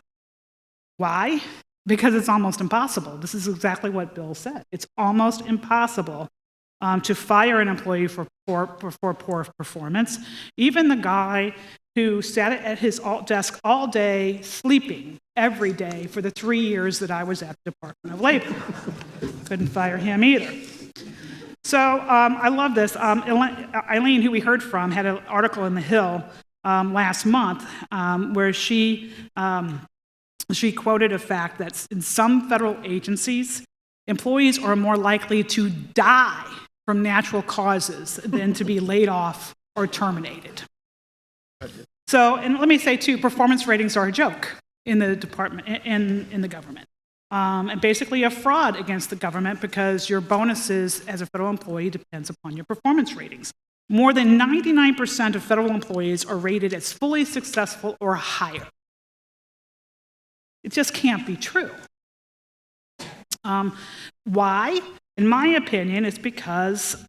Why? Because it's almost impossible. This is exactly what Bill said. It's almost impossible to fire an employee for poor performance. Even the guy who sat at his desk all day, sleeping every day for the 3 years that I was at the Department of Labor. Couldn't fire him either. So I love this. Eileen, who we heard from, had an article in The Hill last month where she quoted a fact that in some federal agencies, employees are more likely to die from natural causes than to be laid off or terminated. So, and let me say too, performance ratings are a joke in the department, in the government. And basically a fraud against the government because your bonuses as a federal employee depends upon your performance ratings. More than 99% of federal employees are rated as fully successful or higher. It just can't be true. Why? In my opinion, it's because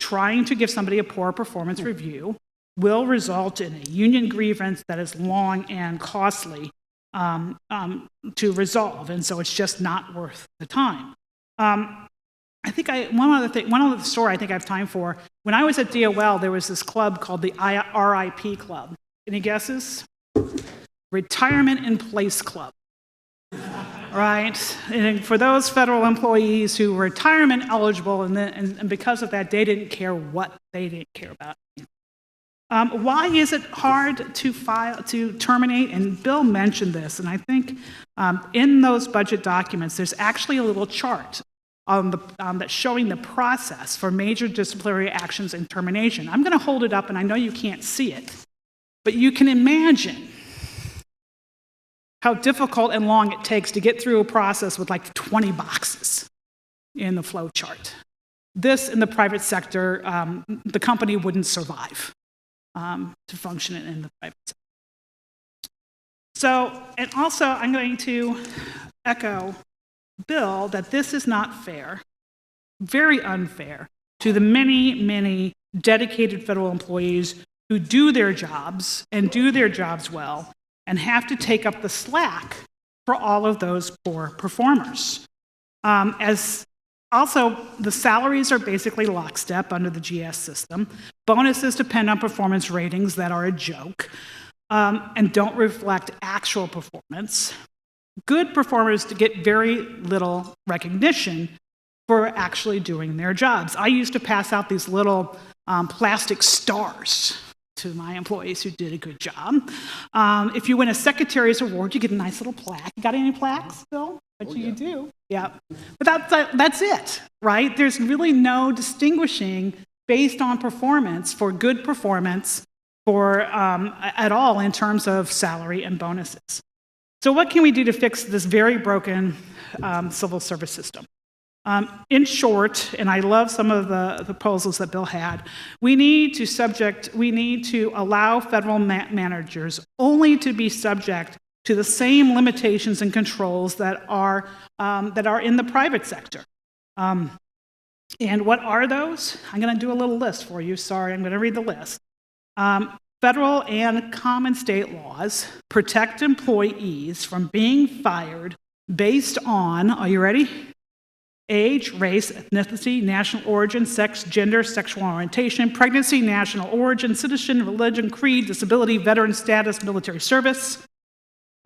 trying to give somebody a poor performance review will result in a union grievance that is long and costly to resolve, and so it's just not worth the time. I think one other story I think I have time for. When I was at DOL, there was this club called the RIP Club. Any guesses? Retirement in Place Club. Right? And for those federal employees who were retirement eligible, and because of that, they didn't care what they didn't care about. Why is it hard to terminate? And Bill mentioned this, and I think in those budget documents, there's actually a little chart that's showing the process for major disciplinary actions and termination. I'm going to hold it up, and I know you can't see it, but you can imagine how difficult and long it takes to get through a process with like 20 boxes in the flow chart. This, in the private sector, the company wouldn't survive to function in the private sector. So, and also I'm going to echo Bill that this is not fair, very unfair, to the many, many dedicated federal employees who do their jobs and do their jobs well and have to take up the slack for all of those poor performers. As also, the salaries are basically lockstep under the GS system. Bonuses depend on performance ratings that are a joke and don't reflect actual performance. Good performers get very little recognition for actually doing their jobs. I used to pass out these little plastic stars to my employees who did a good job. If you win a secretary's award, you get a nice little plaque. You got any plaques, Bill? You do. Yeah. But that's it, right? There's really no distinguishing based on performance for good performance for at all in terms of salary and bonuses. So what can we do to fix this very broken civil service system? In short, and I love some of the proposals that Bill had, we need to allow federal managers only to be subject to the same limitations and controls that are in the private sector. And what are those? I'm going to do a little list for you. Sorry, I'm going to read the list. Federal and common state laws protect employees from being fired based on, are you ready? Age, race, ethnicity, national origin, sex, gender, sexual orientation, pregnancy, national origin, citizen, religion, creed, disability, veteran status, military service.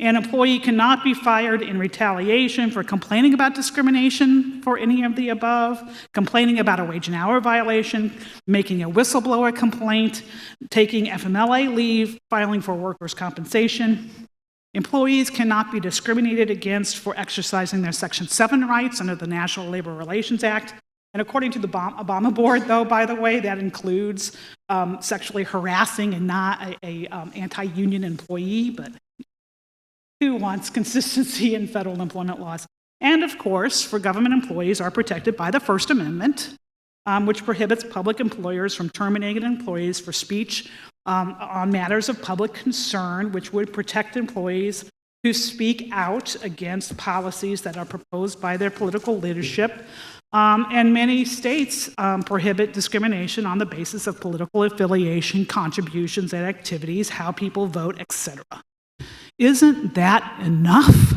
An employee cannot be fired in retaliation for complaining about discrimination for any of the above, complaining about a wage and hour violation, making a whistleblower complaint, taking FMLA leave, filing for workers' compensation. Employees cannot be discriminated against for exercising their Section 7 rights under the National Labor Relations Act. And according to the Obama board, though, by the way, that includes sexually harassing and not a anti-union employee, but who wants consistency in federal employment laws? And of course, for government employees are protected by the First Amendment, which prohibits public employers from terminating employees for speech on matters of public concern, which would protect employees who speak out against policies that are proposed by their political leadership. And many states prohibit discrimination on the basis of political affiliation, contributions and activities, how people vote, etc. Isn't that enough?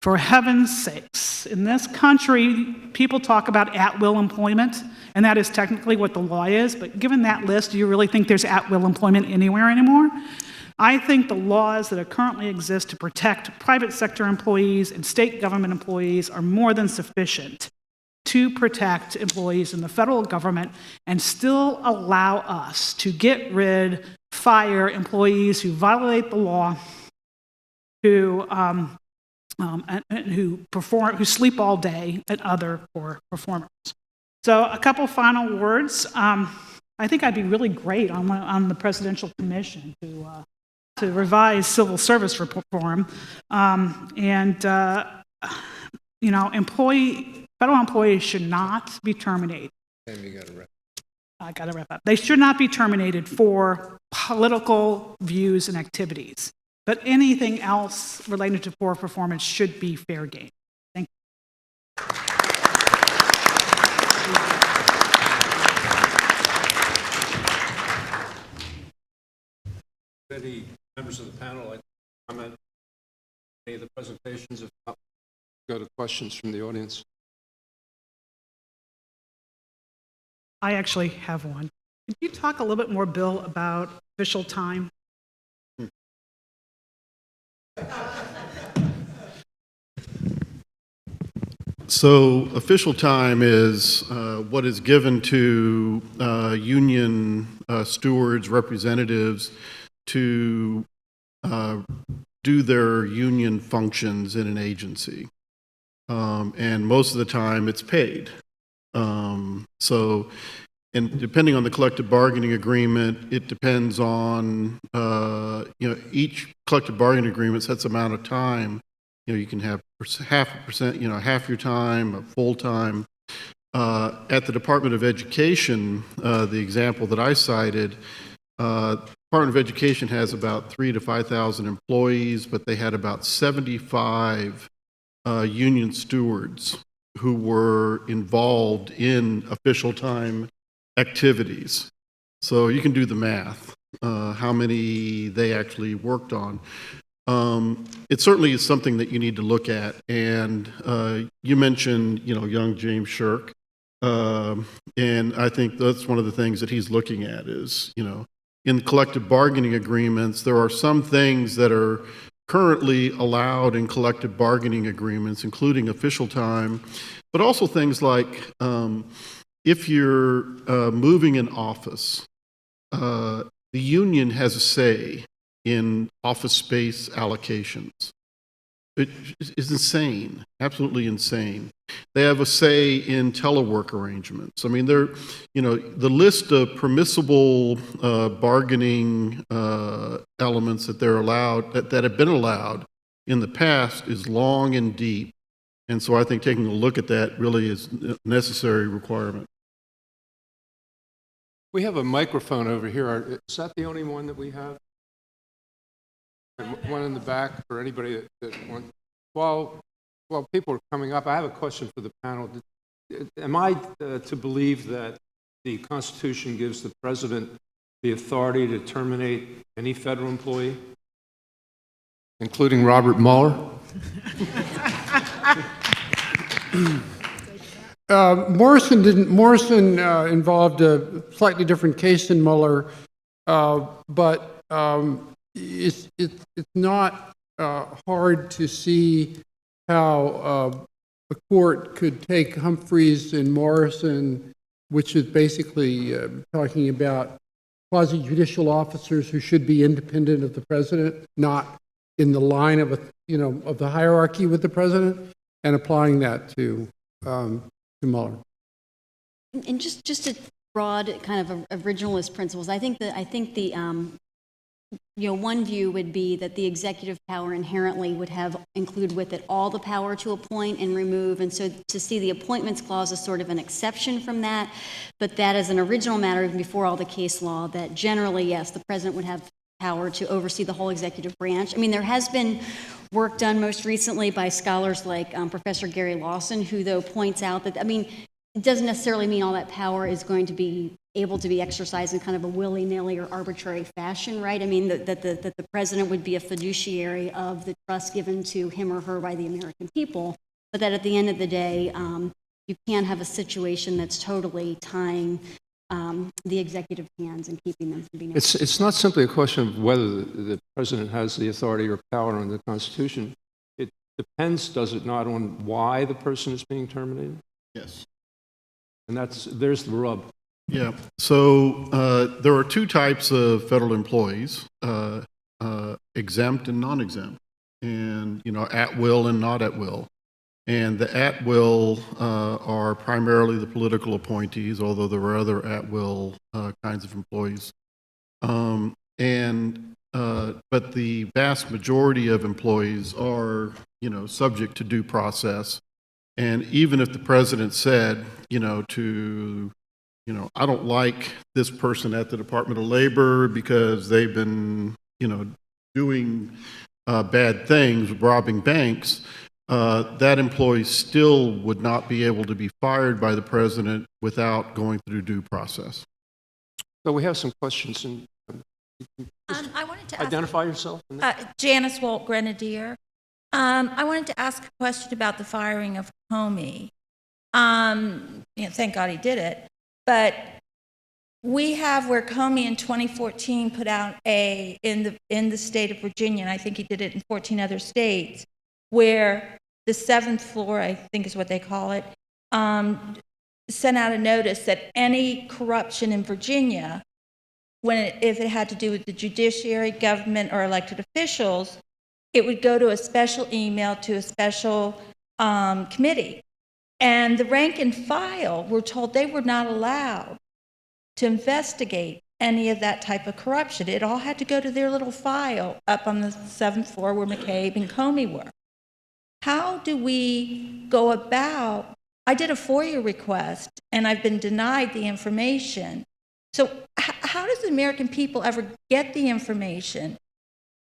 For heaven's sakes, in this country, people talk about at-will employment, and that is technically what the law is, but given that list, do you really think there's at-will employment anywhere anymore? I think the laws that currently exist to protect private sector employees and state government employees are more than sufficient to protect employees in the federal government and still allow us to get rid, fire employees who violate the law, who sleep all day, and other poor performers. So a couple final words. I think I'd be really great on the Presidential Commission to revise civil service reform, federal employees should not be terminated. Tammy, you got to wrap. I got to wrap up. They should not be terminated for political views and activities, but anything else related to poor performance should be fair game. Thank you. Any members of the panel like to comment on any of the presentations? If not, go to questions from the audience. I actually have one. Could you talk a little bit more, Bill, about official time? So official time is what is given to union stewards, representatives to do their union functions in an agency. And most of the time it's paid. And depending on the collective bargaining agreement, it depends on, each collective bargaining agreement sets amount of time. You can have half your time, a full time. At the Department of Education, the example that I cited, Department of Education has about 3,000 to 5,000 employees, but they had about 75 union stewards who were involved in official time activities. So you can do the math, how many they actually worked on. It certainly is something that you need to look at. And you mentioned, young James Shirk. And I think that's one of the things that he's looking at is, in collective bargaining agreements, there are some things that are currently allowed in collective bargaining agreements, including official time, but also things like if you're moving an office, the union has a say in office space allocations. It is insane, absolutely insane. They have a say in telework arrangements. I mean, the list of permissible bargaining elements that they're allowed, that have been allowed in the past is long and deep. And so I think taking a look at that really is a necessary requirement. We have a microphone over here. Is that the only one that we have? And one in the back for anybody that wants. While people are coming up, I have a question for the panel. Am I to believe that the Constitution gives the President the authority to terminate any federal employee, including Robert Mueller? Morrison involved a slightly different case than Mueller, but it's not hard to see how a court could take Humphreys and Morrison, which is basically talking about quasi-judicial officers who should be independent of the president, not in the line of of the hierarchy with the president, and applying that to Mueller. And just a broad kind of originalist principles. I think the one view would be that the executive power inherently would include with it all the power to appoint and remove, and so to see the appointments clause as sort of an exception from that, but that as an original matter, even before all the case law, that generally, yes, the president would have power to oversee the whole executive branch. I mean, there has been work done most recently by scholars like Professor Gary Lawson, who, though, points out that, it doesn't necessarily mean all that power is going to be able to be exercised in kind of a willy-nilly or arbitrary fashion, right? I mean, that the president would be a fiduciary of the trust given to him or her by the American people, but that at the end of the day, you can't have a situation that's totally tying the executive hands and keeping them from being. It's not simply a question of whether the president has the authority or power under the Constitution. It depends, does it not, on why the person is being terminated? Yes. And there's the rub. Yeah. So there are two types of federal employees, exempt and non-exempt, and, at will and not at will. And the at will are primarily the political appointees, although there are other at will kinds of employees. But the vast majority of employees are, subject to due process. And even if the president said, I don't like this person at the Department of Labor because they've been, doing bad things, robbing banks, that employee still would not be able to be fired by the president without going through due process. So we have some questions, and I wanted to ask, Identify yourself. Janice Walt Grenadier. I wanted to ask a question about the firing of Comey. Thank God he did it. But we have where Comey in 2014 put out in the state of Virginia, and I think he did it in 14 other states, where the seventh floor, I think is what they call it, sent out a notice that any corruption in Virginia, if it had to do with the judiciary, government, or elected officials, it would go to a special email to a special committee. And the rank and file were told they were not allowed to investigate any of that type of corruption. It all had to go to their little file up on the seventh floor where McCabe and Comey were. How do we go about? I did a FOIA request, and I've been denied the information. So how does the American people ever get the information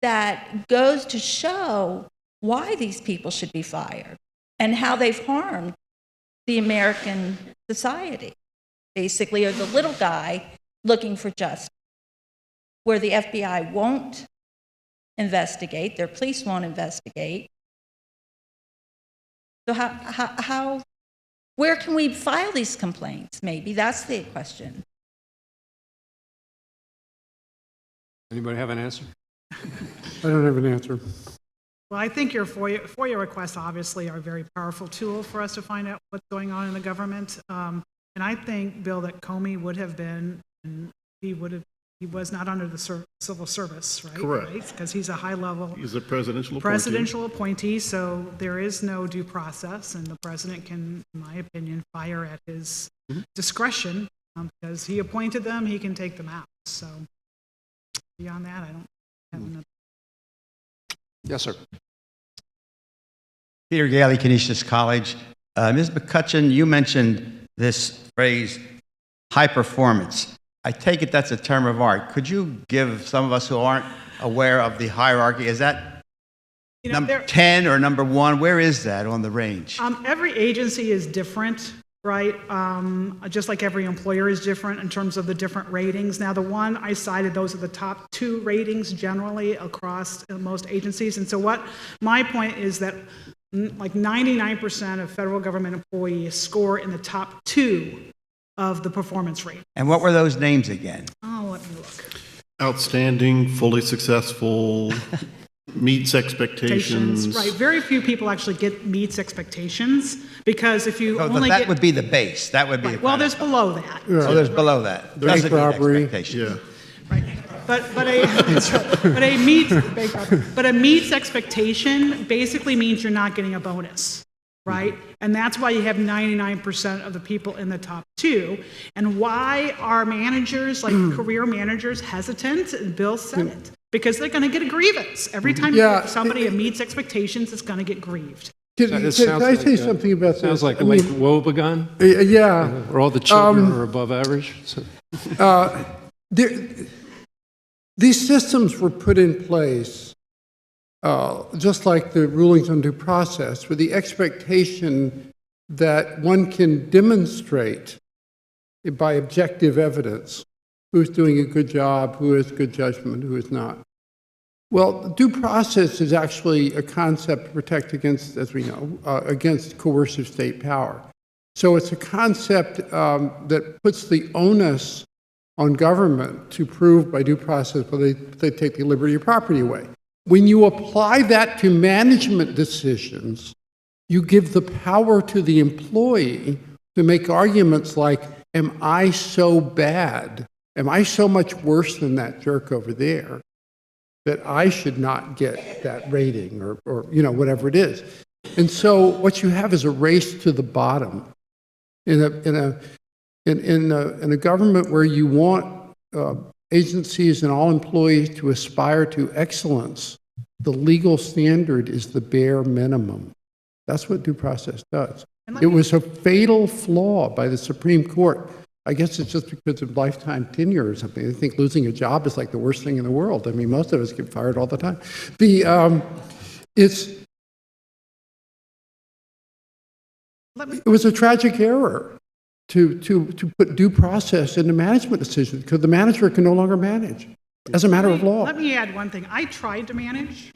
that goes to show why these people should be fired and how they've harmed the American society? Basically, or the little guy looking for justice, where the FBI won't investigate, their police won't investigate. So where can we file these complaints? Maybe that's the question. Anybody have an answer? I don't have an answer. Well, I think your FOIA requests obviously are a very powerful tool for us to find out what's going on in the government. And I think, Bill, that Comey would have been, and he was not under the civil service, right? Correct. Because he's a high level He's a presidential appointee, so there is no due process, and the president can, in my opinion, fire at his discretion because he appointed them, he can take them out. So beyond that, I don't have another. Yes, sir. Peter Galey, Canisius College. Ms. McCutchen, you mentioned this phrase, high performance. I take it that's a term of art. Could you give some of us who aren't aware of the hierarchy, is that number 10 or number 1? Where is that on the range? Every agency is different, right? Just like every employer is different in terms of the different ratings. Now, the one I cited, those are the top 2 ratings generally across most agencies. And so what my point is that like 99% of federal government employees score in the top 2 of the performance rate. And what were those names again? Oh, let me look. Outstanding, fully successful, meets expectations. Right. Very few people actually meets expectations because if you But only that get... would be the base. That would be. Right, well, there's below that. Oh, there's below that. Bank Doesn't meet robbery. expectations. Yeah. Right. But a meets expectation basically means you're not getting a bonus, right? And that's why you have 99% of the people in the top 2. And why are managers, like career managers, hesitant? And Bill said it. Because they're going to get a grievance. Every time you give somebody a meets expectations, it's going to get grieved. Can I say something about this? Sounds like Lake Wobegon, Yeah. where all the children are above average. So. These systems were put in place, just like the rulings on due process, with the expectation that one can demonstrate by objective evidence who's doing a good job, who has good judgment, who is not. Well, due process is actually a concept to protect against, as we know, against coercive state power. So it's a concept that puts the onus on government to prove by due process whether they take the liberty or property away. When you apply that to management decisions, you give the power to the employee to make arguments like, am I so bad? Am I so much worse than that jerk over there that I should not get that rating or whatever it is? And so what you have is a race to the bottom. In a government where you want agencies and all employees to aspire to excellence, the legal standard is the bare minimum. That's what due process does. It was a fatal flaw by the Supreme Court. I guess it's just because of lifetime tenure or something. They think losing a job is like the worst thing in the world. I mean, most of us get fired all the time. It was a tragic error to put due process into management decisions because the manager can no longer manage. as a matter of law. Let me add one thing. I tried to manage,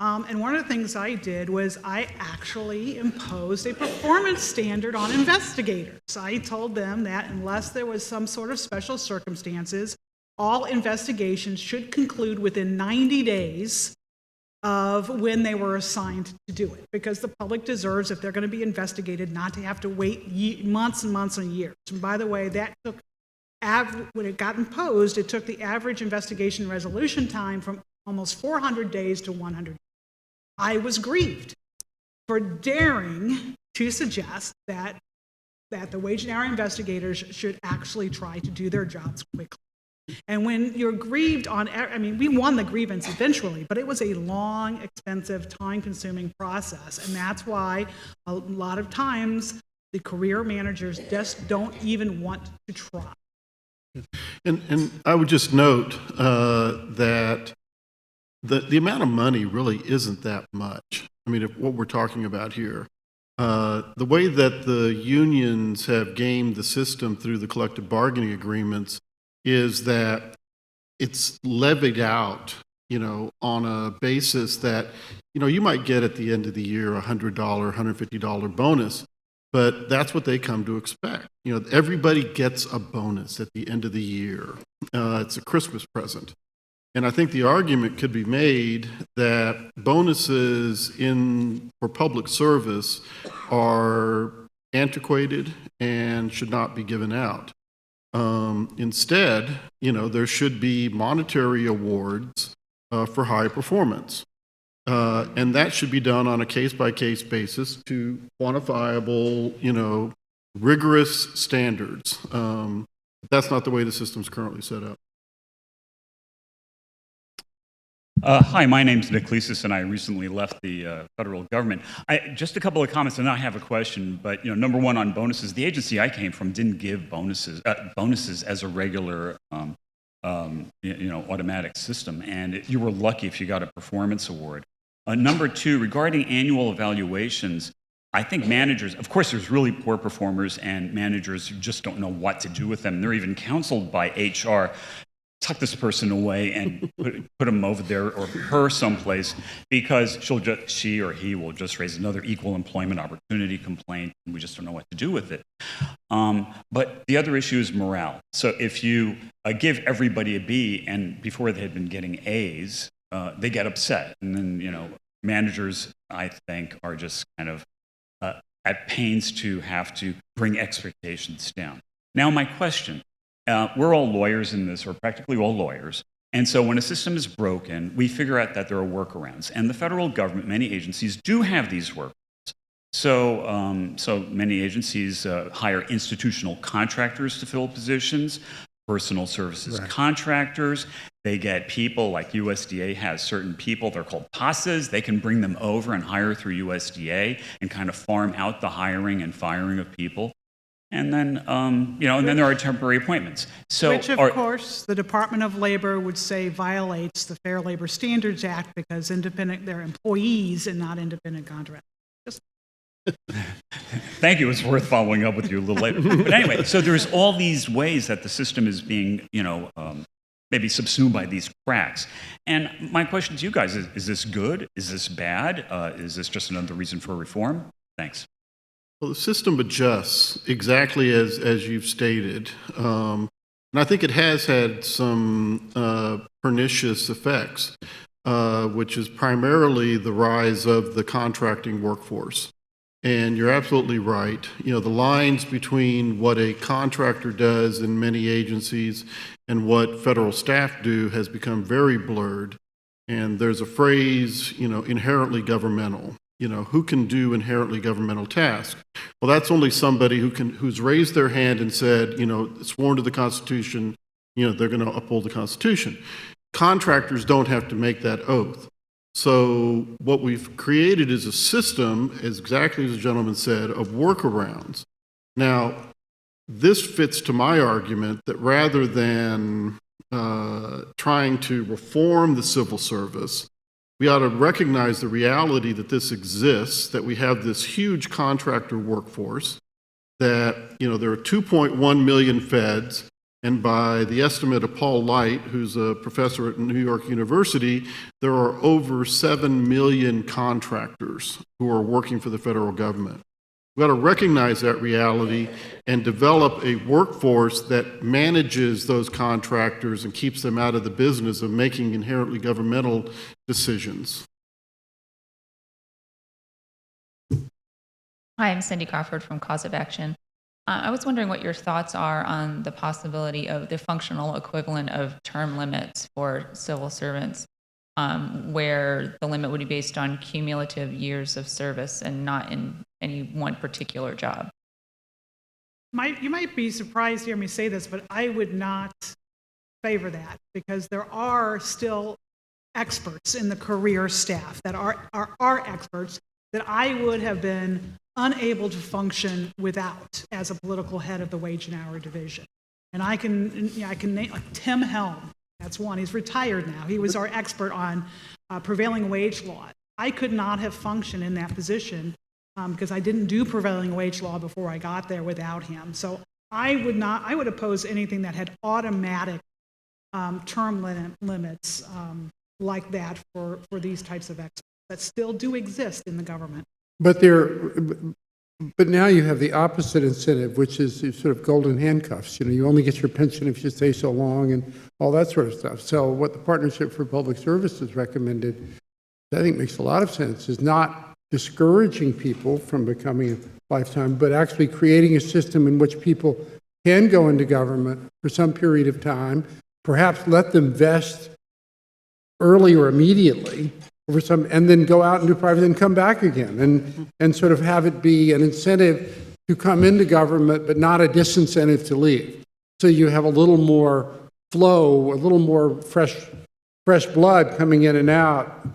and one of the things I did was I actually imposed a performance standard on investigators. I told them that unless there was some sort of special circumstances, all investigations should conclude within 90 days of when they were assigned to do it, because the public deserves, if they're going to be investigated, not to have to wait months and months and years. And by the way, that took, when it got imposed, it took the average investigation resolution time from almost 400 days to 100. I was grieved for daring to suggest that the wage and hour investigators should actually try to do their jobs quickly. And when you're grieved on, I mean, we won the grievance eventually, but it was a long, expensive, time-consuming process. And that's why a lot of times the career managers just don't even want to try. And I would just note that the amount of money really isn't that much. I mean, if what we're talking about here, the way that the unions have gamed the system through the collective bargaining agreements is that it's levied out, on a basis that, you might get at the end of the year a $100, $150 bonus, but that's what they come to expect. Everybody gets a bonus at the end of the year. It's a Christmas present. And I think the argument could be made that bonuses for public service are antiquated and should not be given out. Instead, there should be monetary awards for high performance. And that should be done on a case-by-case basis to quantifiable, rigorous standards. That's not the way the system's currently set up. Hi, my name's Nick Leasis, and I recently left the federal government. Just a couple of comments, and then I have a question. But number one on bonuses, the agency I came from didn't give bonuses as a regular, automatic system, and you were lucky if you got a performance award. Number two, regarding annual evaluations, I think managers, of course, there's really poor performers and managers who just don't know what to do with them. They're even counseled by HR. Tuck this person away and put him over there or her someplace, because she or he will just raise another equal employment opportunity complaint, and we just don't know what to do with it. But the other issue is morale. So if you give everybody a B, and before they had been getting A's, they get upset, and then managers, I think, are just kind of at pains to have to bring expectations down. Now, my question. We're all lawyers in this, or practically all lawyers. And so when a system is broken, we figure out that there are workarounds. And the federal government, many agencies do have these workarounds. So many agencies hire institutional contractors to fill positions, personal services contractors. They get people, like USDA has certain people, they're called PASAs. They can bring them over and hire through USDA and kind of farm out the hiring and firing of people. And then, and then there are temporary appointments. Which, of course, the Department of Labor would say violates the Fair Labor Standards Act, because they're employees and not independent contractors. Thank you. It's worth following up with you a little later. But anyway, so there's all these ways that the system is being, maybe subsumed by these cracks. And my question to you guys is this good? Is this bad? Is this just another reason for reform? Thanks. Well, the system adjusts exactly as you've stated. And I think it has had some pernicious effects, which is primarily the rise of the contracting workforce. And you're absolutely right. The lines between what a contractor does in many agencies and what federal staff do has become very blurred. And there's a phrase, inherently governmental. Who can do inherently governmental tasks? Well, that's only somebody who's raised their hand and said, sworn to the Constitution, they're going to uphold the Constitution. Contractors don't have to make that oath. So what we've created is a system, as exactly as the gentleman said, of workarounds. Now, this fits to my argument that rather than trying to reform the civil service, we ought to recognize the reality that this exists, that we have this huge contractor workforce, that there are 2.1 million feds, And by the estimate of Paul Light, who's a professor at New York University, there are over 7 million contractors who are working for the federal government. We've got to recognize that reality and develop a workforce that manages those contractors and keeps them out of the business of making inherently governmental decisions. Hi, I'm Cindy Crawford from Cause of Action. I was wondering what your thoughts are on the possibility of the functional equivalent of term limits for civil servants, where the limit would be based on cumulative years of service and not in any one particular job. You might be surprised to hear me say this, but I would not favor that because there are still experts in the career staff that are experts that I would have been unable to function without as a political head of the Wage and Hour Division. And I can name like Tim Helm. That's one. He's retired now. He was our expert on prevailing wage law. I could not have functioned in that position because I didn't do prevailing wage law before I got there without him. So I would oppose anything that had automatic term limits like that for these types of experts that still do exist in the government. But now you have the opposite incentive, which is sort of golden handcuffs. You know, you only get your pension if you stay so long and all that sort of stuff. So what the Partnership for Public Services recommended, I think makes a lot of sense, is not discouraging people from becoming a lifetime, but actually creating a system in which people can go into government for some period of time, perhaps let them vest early or immediately, and then go out and do private and come back again and sort of have it be an incentive to come into government, but not a disincentive to leave. So you have a little more flow, a little more fresh blood coming in and out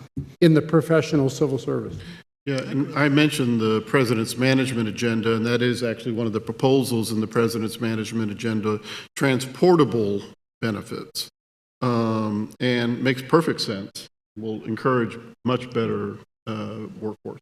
in the professional civil service. Yeah, and I mentioned the President's Management Agenda, and that is actually one of the proposals in the President's Management Agenda, transportable benefits, and makes perfect sense. Will encourage much better workforce.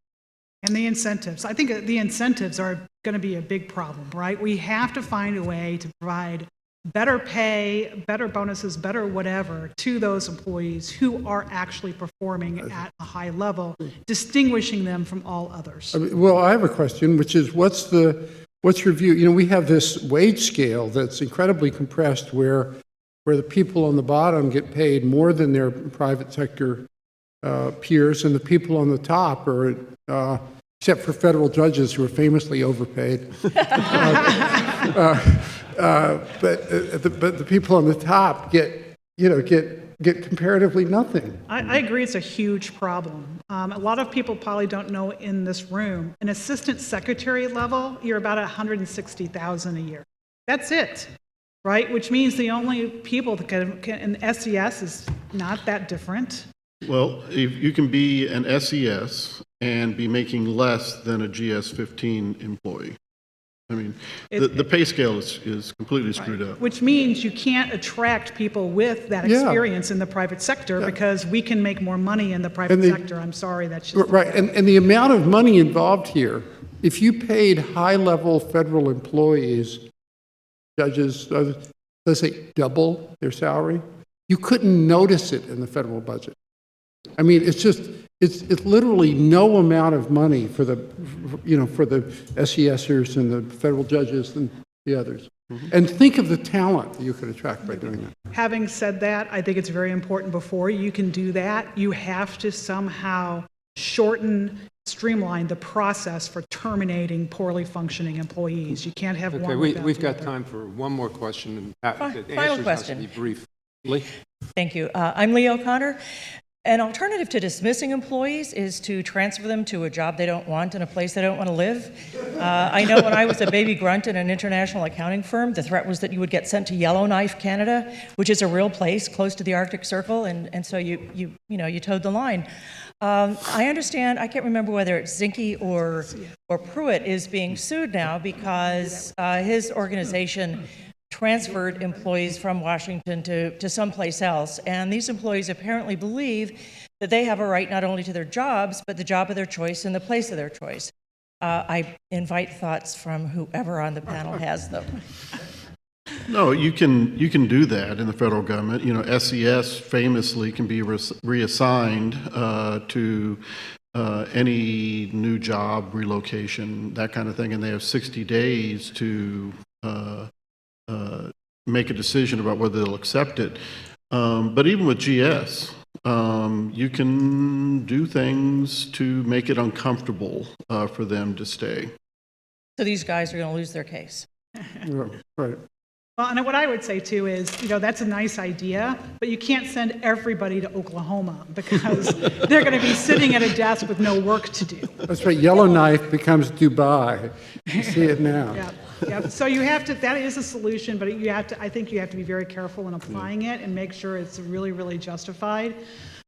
And the incentives. I think the incentives are going to be a big problem, right? We have to find a way to provide better pay, better bonuses, better whatever to those employees who are actually performing at a high level, distinguishing them from all others. Well, I have a question, which is what's your view? You know, we have this wage scale that's incredibly compressed where the people on the bottom get paid more than their private sector peers, and the people on the top are, except for federal judges who are famously overpaid, but the people on the top get comparatively nothing. I agree it's a huge problem. A lot of people probably don't know in this room, an assistant secretary level, you're about $160,000 a year. That's it. Right, which means the only people that can and SES is not that different. Well, if you can be an SES and be making less than a GS-15 employee. I mean, the pay scale is completely screwed up. Which means you can't attract people with that experience in the private sector because we can make more money in the private sector. I'm sorry, that's just right. And the amount of money involved here, if you paid high-level federal employees, judges, let's say double their salary, you couldn't notice it in the federal budget. I mean, it's literally no amount of money for the SESers and the federal judges and the others. Mm-hmm. And think of the talent that you could attract by doing that. Having said that, I think it's very important before you can do that, you have to somehow streamline the process for terminating poorly functioning employees. You can't have one without we've the got other. time for one more question, and the Final answers question. has to be brief. Lee? Thank you. I'm Lee O'Connor. An alternative to dismissing employees is to transfer them to a job they don't want in a place they don't want to live. I know when I was a baby grunt in an international accounting firm, the threat was that you would get sent to Yellowknife, Canada, which is a real place close to the Arctic Circle, and so you towed the line. I understand, I can't remember whether it's Zinke or Pruitt is being sued now because his organization transferred employees from Washington to someplace else. And these employees apparently believe that they have a right not only to their jobs, but the job of their choice and the place of their choice. I invite thoughts from whoever on the panel has them. No, you can do that in the federal government. You know, SES famously can be reassigned to any new job, relocation, that kind of thing, and they have 60 days to make a decision about whether they'll accept it. But even with GS, you can do things to make it uncomfortable for them to stay. So these guys are going to lose their case. Right. Well, and what I would say too is, that's a nice idea, but you can't send everybody to Oklahoma because they're going to be sitting at a desk with no work to do. That's right. Yellowknife becomes Dubai. You see it now. Yeah. So you have to, that is a solution, but I think you have to be very careful in applying it and make sure it's really, really justified.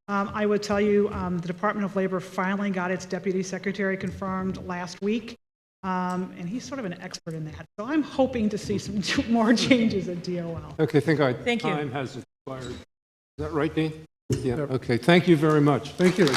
I would tell you, the Department of Labor finally got its deputy secretary confirmed last week. And he's sort of an expert in that. So I'm hoping to see some more changes at DOL. Okay, Thank you. time has expired. Is that right, Dean? Yeah, okay. Thank you very much. Thank you.